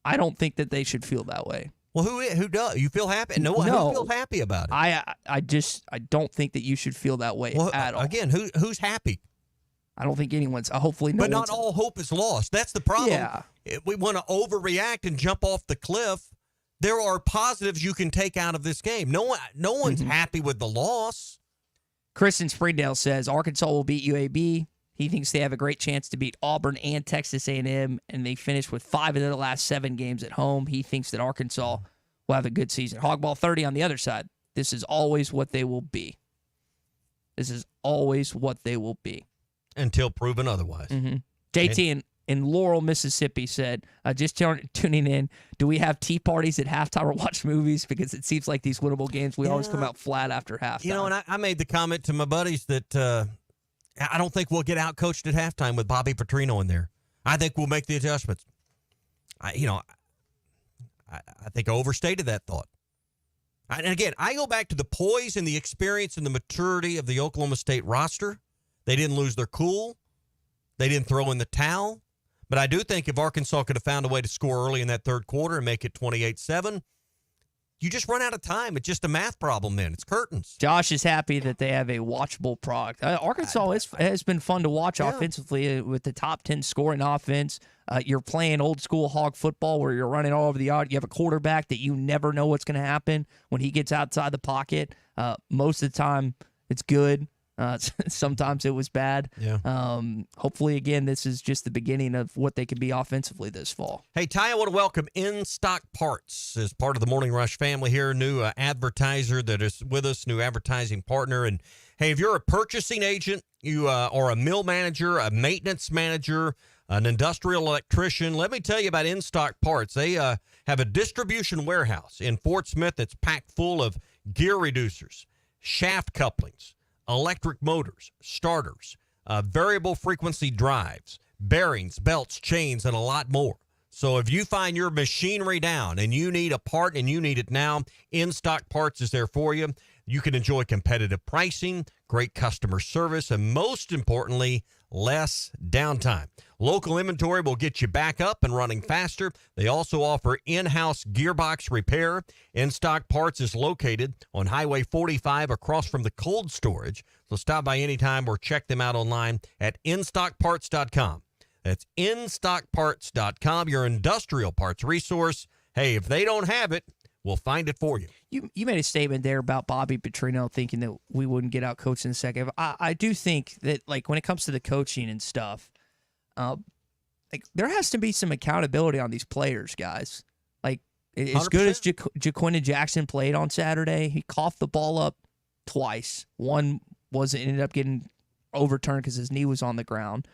I don't think that they should feel that way. Well, who does? You feel happy? No, who feels happy about it? I don't think that you should feel that way at all. Again, who's happy? I don't think anyone's. Hopefully, no. But not all hope is lost. That's the problem. Yeah. We want to overreact and jump off the cliff. There are positives you can take out of this game. No one's happy with the loss. Chris in Springdale says Arkansas will beat UAB. He thinks they have a great chance to beat Auburn and Texas A&M, and they finished with 5 of their last 7 games at home. He thinks that Arkansas will have a good season. Hogball 30 on the other side. This is always what they will be. This is always what they will be. Until proven otherwise. JT in Laurel, Mississippi said, just tuning in, do we have tea parties at halftime or watch movies? Because it seems like these winnable games, we always come out flat after halftime. And I made the comment to my buddies that I don't think we'll get out-coached at halftime with Bobby Petrino in there. I think we'll make the adjustments. I think I overstated that thought. And again, I go back to the poise and the experience and the maturity of the Oklahoma State roster. They didn't lose their cool. They didn't throw in the towel. But I do think if Arkansas could have found a way to score early in that third quarter and make it 28-7, you just run out of time. It's just a math problem then. It's curtains. Josh is happy that they have a watchable product. Arkansas has been fun to watch offensively with the top 10 scoring offense. You're playing old school hog football where you're running all over the yard. You have a quarterback that you never know what's going to happen when he gets outside the pocket. Most of the time, it's good. Sometimes it was bad. Yeah. Hopefully, again, this is just the beginning of what they can be offensively this fall. Hey, Ty, I want to welcome In Stock Parts as part of the Morning Rush family here. New advertiser that is with us, new advertising partner. And, hey, if you're a purchasing agent, you are a mill manager, a maintenance manager, an industrial electrician, let me tell you about In Stock Parts. They have a distribution warehouse in Fort Smith that's packed full of gear reducers, shaft couplings, electric motors, starters, variable frequency drives, bearings, belts, chains, and a lot more. So if you find your machinery down and you need a part and you need it now, In Stock Parts is there for you. You can enjoy competitive pricing, great customer service, and most importantly, less downtime. Local inventory will get you back up and running faster. They also offer in-house gearbox repair. In-Stock Parts is located on Highway 45 across from the cold storage. So stop by anytime or check them out online at instockparts.com. That's instockparts.com, your industrial parts resource. Hey, if they don't have it, we'll find it for you. You made a statement there about Bobby Petrino thinking that we wouldn't get out coached in the second. I do think that, like, when it comes to the coaching and stuff, like, there has to be some accountability on these players, guys. Like, as 100%. good as Jaquindon Jackson played on Saturday, he coughed the ball up twice. One ended up getting overturned because his knee was on the ground.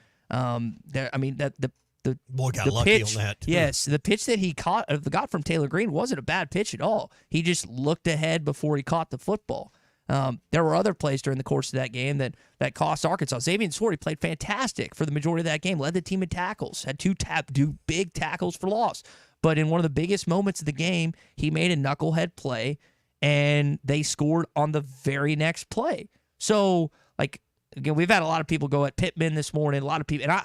The boy got the lucky pitch, on that, too. Yes, the pitch that he got from Taylor Green wasn't a bad pitch at all. He just looked ahead before he caught the football. There were other plays during the course of that game that cost Arkansas. Xavier Swarty played fantastic for the majority of that game, led the team in tackles, had two big tackles for loss. But in one of the biggest moments of the game, he made a knucklehead play, and they scored on the very next play. So, like, again, we've had a lot of people go at Pittman this morning, a lot of people, and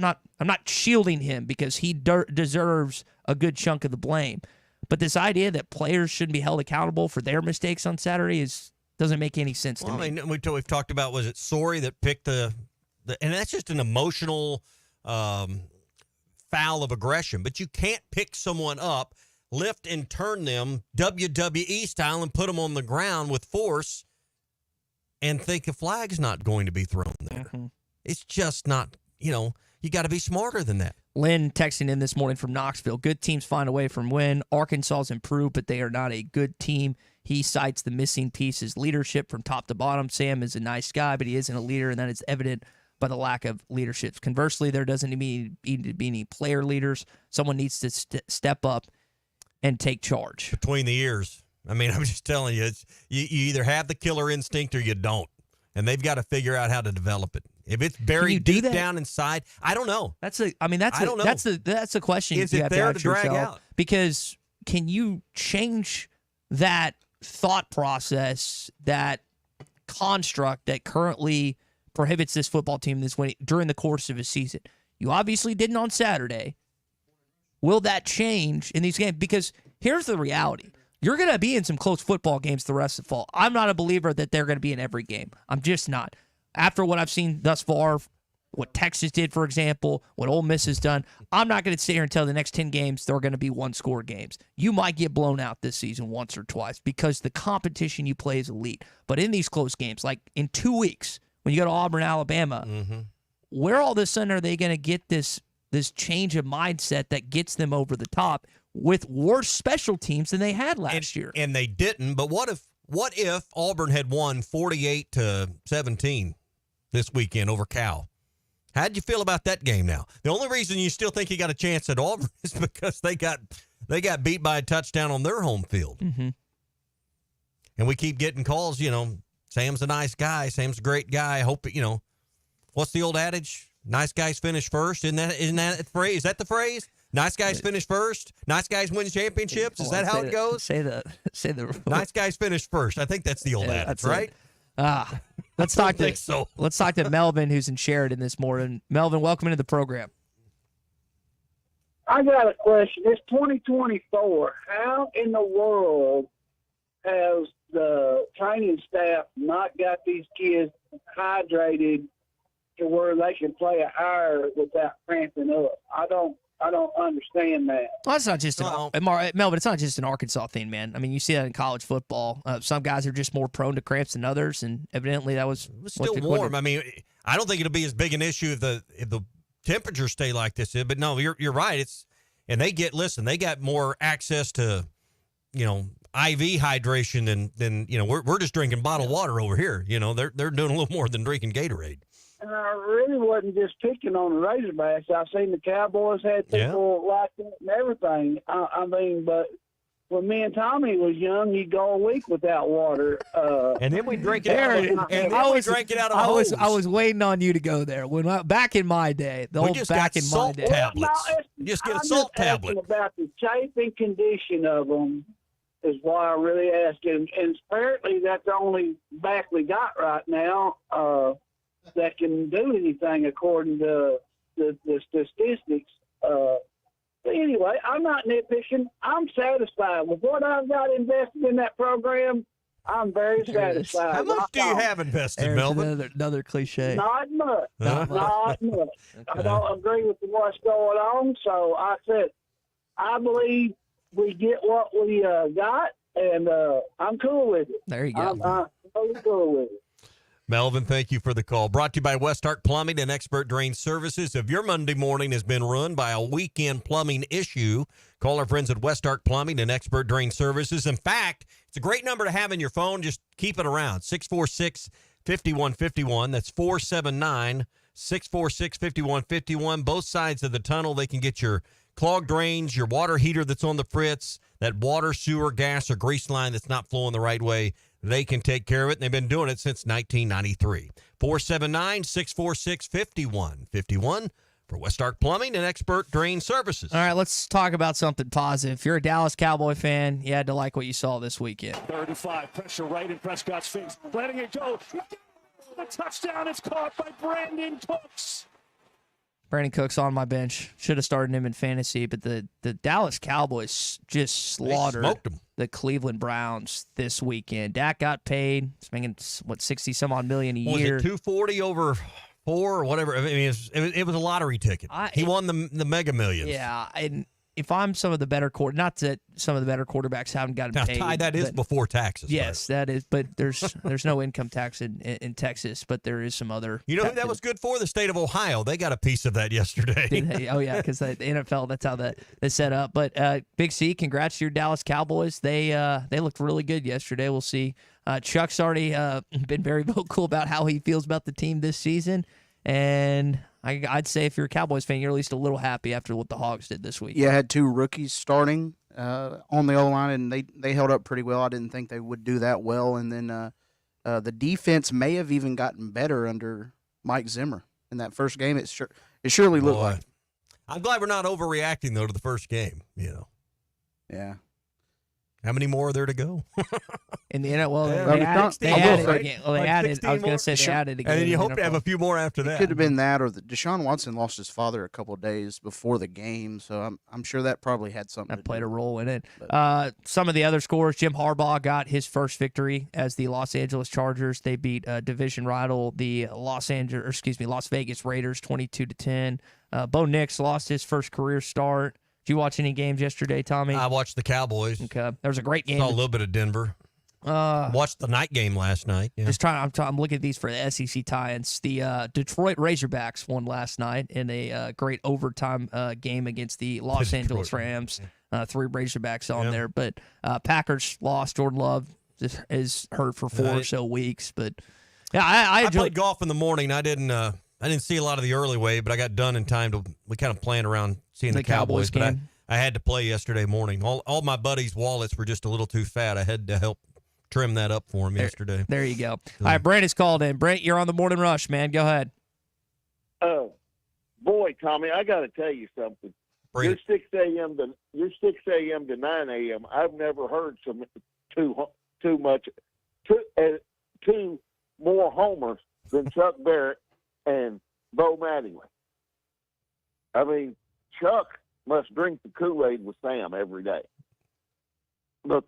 I'm not shielding him because he deserves a good chunk of the blame. But this idea that players shouldn't be held accountable for their mistakes on Saturday doesn't make any sense to me. I mean, we've talked about, was it Sorey that picked the and that's just an emotional foul of aggression. But you can't pick someone up, lift and turn them WWE style and put them on the ground with force and think a flag's not going to be thrown there. Mm-hmm. It's just not, you got to be smarter than that. Lynn texting in this morning from Knoxville. Good teams find a way from win. Arkansas's improved, but they are not a good team. He cites the missing pieces, leadership from top to bottom. Sam is a nice guy, but he isn't a leader, and that is evident by the lack of leadership. Conversely, there doesn't need to be any player leaders. Someone needs to step up and take charge. Between the ears. I mean, I'm just telling you, you either have the killer instinct or you don't, and they've got to figure out how to develop it. If it's buried deep down inside, I don't know. That's the question. Is you it have there to to ask drag yourself. out? Because can you change that thought process, that construct that currently prohibits this football team during the course of a season? You obviously didn't on Saturday. Will that change in these games? Because here's the reality. You're going to be in some close football games the rest of the fall. I'm not a believer that they're going to be in every game. I'm just not. After what I've seen thus far, what Texas did, for example, what Ole Miss has done, I'm not going to sit here and tell the next 10 games they're going to be one-score games. You might get blown out this season once or twice because the competition you play is elite. But in these close games, like in 2 weeks, when you go to Auburn, Alabama, where all of a sudden are they going to get this change of mindset that gets them over the top with worse special teams than they had last year? And they didn't. But what if Auburn had won 48-17 this weekend over Cal? How'd you feel about that game now? The only reason you still think you got a chance at Auburn is because they got beat by a touchdown on their home field. Mm-hmm. And we keep getting calls, Sam's a nice guy. Sam's a great guy. I hope, what's the old adage? Nice guys finish first. Isn't that the phrase? Is that the phrase? Nice guys finish first. Nice guys win championships. Is that how it goes? Say the. Nice guys finish first. I think that's the old adage, right? Let's talk to Melvin, who's in Sheridan this morning. Melvin, welcome into the program. I got a question. It's 2024. How in the world has the training staff not got these kids hydrated to where they can play a higher without cramping up? I don't understand that. Well, it's not just Melvin. It's not just an Arkansas thing, man. I mean, you see that in college football. Some guys are just more prone to cramps than others, and evidently that was still warm. I mean, I don't think it'll be as big an issue if the temperatures stay like this. But no, you're right. And they got more access to, IV hydration than we're just drinking bottled water over here. They're doing a little more than drinking Gatorade. And I really wasn't just picking on the Razorbacks. I've seen the Cowboys had people like that and everything. I mean, but when me and Tommy was young, he'd go a week without water. And then we drink it out. Drink it out of a hose. I was waiting on you to go there. Back in my day, salt tablets. Just get a salt tablet. About the chafing condition of them is why I really asked. And apparently that's the only back we got right now that can do anything according to the statistics. But anyway, I'm not nitpicking. I'm satisfied with what I've got invested in that program. I'm very satisfied. How much do you have invested, There's Melvin? another cliche. Not much. Not Not much. I don't agree with what's going on. So I said, I believe we get what we got, and I'm cool with it. There you go. I'm totally cool with it. Melvin, thank you for the call. Brought to you by West Ark Plumbing and Expert Drain Services. If your Monday morning has been ruined by a weekend plumbing issue, call our friends at West Ark Plumbing and Expert Drain Services. In fact, it's a great number to have in your phone. Just keep it around. 646-5151. That's 479-646-5151. Both sides of the tunnel, they can get your clogged drains, your water heater that's on the fritz, that water, sewer, gas, or grease line that's not flowing the right way. They can take care of it, and they've been doing it since 1993. 479-646-5151 for West Ark Plumbing and Expert Drain Services. All right, let's talk about something positive. If you're a Dallas Cowboy fan, you had to like what you saw this weekend. 3rd and 5, pressure right in Prescott's face, letting it go. The touchdown is caught by Brandon Cooks. Brandon Cooks on my bench. Should have started him in fantasy, but the Dallas Cowboys just slaughtered the Cleveland Browns this weekend. Dak got paid. He's making, what, 60-some-odd million a year. Was it $240 over 4 or whatever? I mean, it was a lottery ticket. He won the Mega Millions. Yeah, and if I'm some of the better not that some of the better quarterbacks haven't gotten Now, paid. Ty, that is before taxes. Yes, that is. But there's no income tax in Texas, but there is some other. You know who that was good for? The state of Ohio. They got a piece of that yesterday. Oh, yeah, because the NFL, that's how that's set up. But Big C, congrats to your Dallas Cowboys. They looked really good yesterday. We'll see. Chuck's already been very vocal about how he feels about the team this season. And I'd say if you're a Cowboys fan, you're at least a little happy after what the Hogs did this week. Yeah, I had 2 rookies starting on the O-line, and they held up pretty well. I didn't think they would do that well. And then the defense may have even gotten better under Mike Zimmer in that first game. It surely looked like. I'm glad we're not overreacting, though, to the first game, Yeah. How many more are there to go? In the end, well, they added. I was going to say they added again. And then you hope to have a few more after that. It could have been that, or Deshaun Watson lost his father a couple of days before the game, so I'm sure that probably had something. That played a role in it. Some of the other scores: Jim Harbaugh got his first victory as the Los Angeles Chargers. They beat division rival the Las Vegas Raiders 22-10. Bo Nix lost his first career start. Did you watch any games yesterday, Tommy? I watched the Cowboys. Okay, there was a great game. Saw a little bit of Denver. Watched the night game last night. Yeah. I'm looking at these for the SEC tie-ins. The Detroit Razorbacks won last night in a great overtime game against the Los Angeles Rams. 3 Razorbacks on there, but Packers lost. Jordan Love is hurt for 4 or so weeks, but yeah, I played golf in the morning. I didn't see a lot of the early wave, but I got done in time we kind of planned around seeing the Cowboys game. But I had to play yesterday morning. All my buddies' wallets were just a little too fat. I had to help trim that up for him yesterday. There you go. All right, Brent is called in. Brent, you're on the Morning Rush, man. Go ahead. Oh, boy, Tommy, I got to tell you something. You're 6 a.m. to 9 a.m. I've never heard two more homers than Chuck Barrett and Bo Mattingly. I mean, Chuck must drink the Kool-Aid with Sam every day. The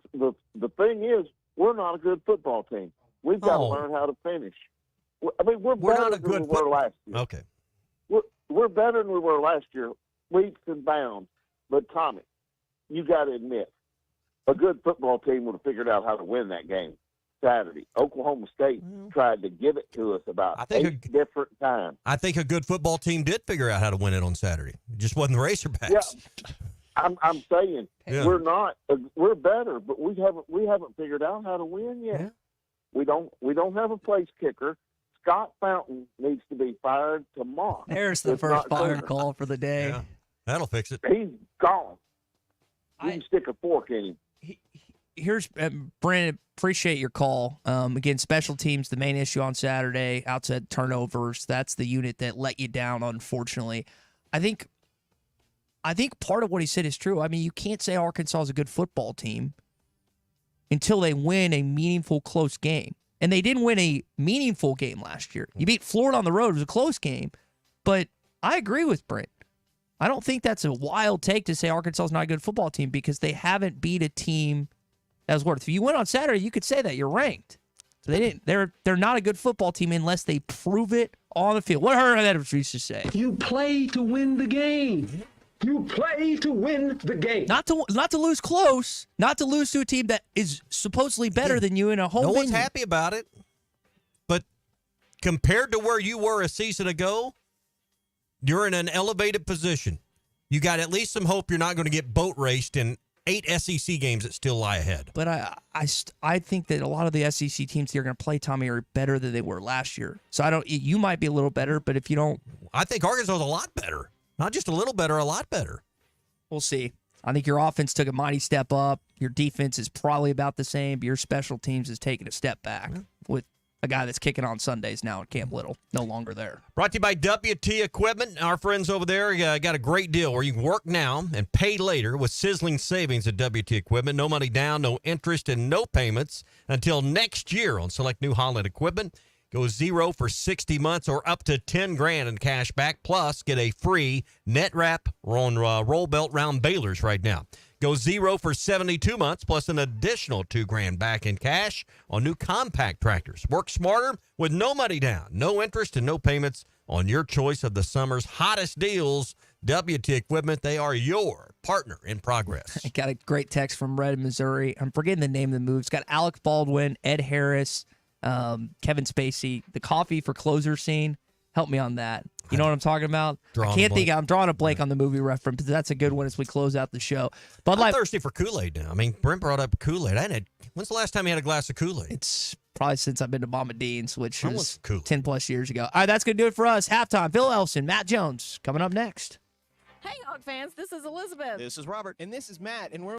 thing is, we're not a good football team. We've got to learn how to finish. I mean, we're better not a than good we were last year. Okay. We're better than we were last year, leaps and bounds. But, Tommy, you got to admit, a good football team would have figured out how to win that game Saturday. Oklahoma State tried to give it to us about 8 different times. I think a good football team did figure out how to win it on Saturday. It just wasn't the Razorbacks. Yeah, I'm saying we're better, but we haven't figured out how to win yet. Yeah. We don't have a place kicker. Scott Fountain needs to be fired tomorrow. There's the first fire call for the day. Yeah. That'll fix it. He's gone. You can stick a fork in him. Here's Brandon. Appreciate your call. Again, special teams, the main issue on Saturday. Outside turnovers, that's the unit that let you down. Unfortunately, I think part of what he said is true. I mean, you can't say Arkansas is a good football team, until they win a meaningful, close game. And they didn't win a meaningful game last year. You beat Florida on the road. It was a close game. But I agree with Brent. I don't think that's a wild take to say Arkansas is not a good football team because they haven't beat a team that was worth. If you win on Saturday, you could say that you're ranked. So they didn't. They're not a good football team unless they prove it on the field. What Herm Edwards used to say: "You play to win the game. You play to win the game. Not to lose close. Not to lose to a team that is supposedly better than you in a home. No one's venue. happy about it, but compared to where you were a season ago, you're in an elevated position. You got at least some hope you're not going to get boat raced in 8 SEC games that still lie ahead. But I think that a lot of the SEC teams that are going to play, Tommy, are better than they were last year. So you might be a little better, but if you don't, I think Arkansas is a lot better. Not just a little better, a lot better. We'll see. I think your offense took a mighty step up. Your defense is probably about the same, but your special teams is taking a step back with a guy that's kicking on Sundays now at Camp Little, no longer there. Brought to you by WT Equipment. Our friends over there got a great deal where you can work now and pay later with sizzling savings at WT Equipment. No money down, no interest, and no payments until next year on select New Holland equipment. Go 0 for 60 months or up to $10,000 in cash back. Plus, get a free net wrap on roll belt round balers right now. Go 0 for 72 months plus an additional $2,000 back in cash on new compact tractors. Work smarter with no money down, no interest, and no payments on your choice of the summer's hottest deals. WT Equipment, they are your partner in progress. I got a great text from Red, Missouri. I'm forgetting the name of the move. It's got Alec Baldwin, Ed Harris, Kevin Spacey, the coffee for closer scene. Help me on that. You know what I'm talking about? I'm drawing a blank on the movie reference, but that's a good one as we close out the show. But I'm thirsty for Kool-Aid now. I mean, Brent brought up Kool-Aid. When's the last time you had a glass of Kool-Aid? It's probably since I've been to Mama Dean's, which was 10 plus years ago. All right, that's going to do it for us. Halftime. Phil Elson, Matt Jones coming up next. Hey, Hog fans, this is Elizabeth. This is Robert. And this is Matt, and we're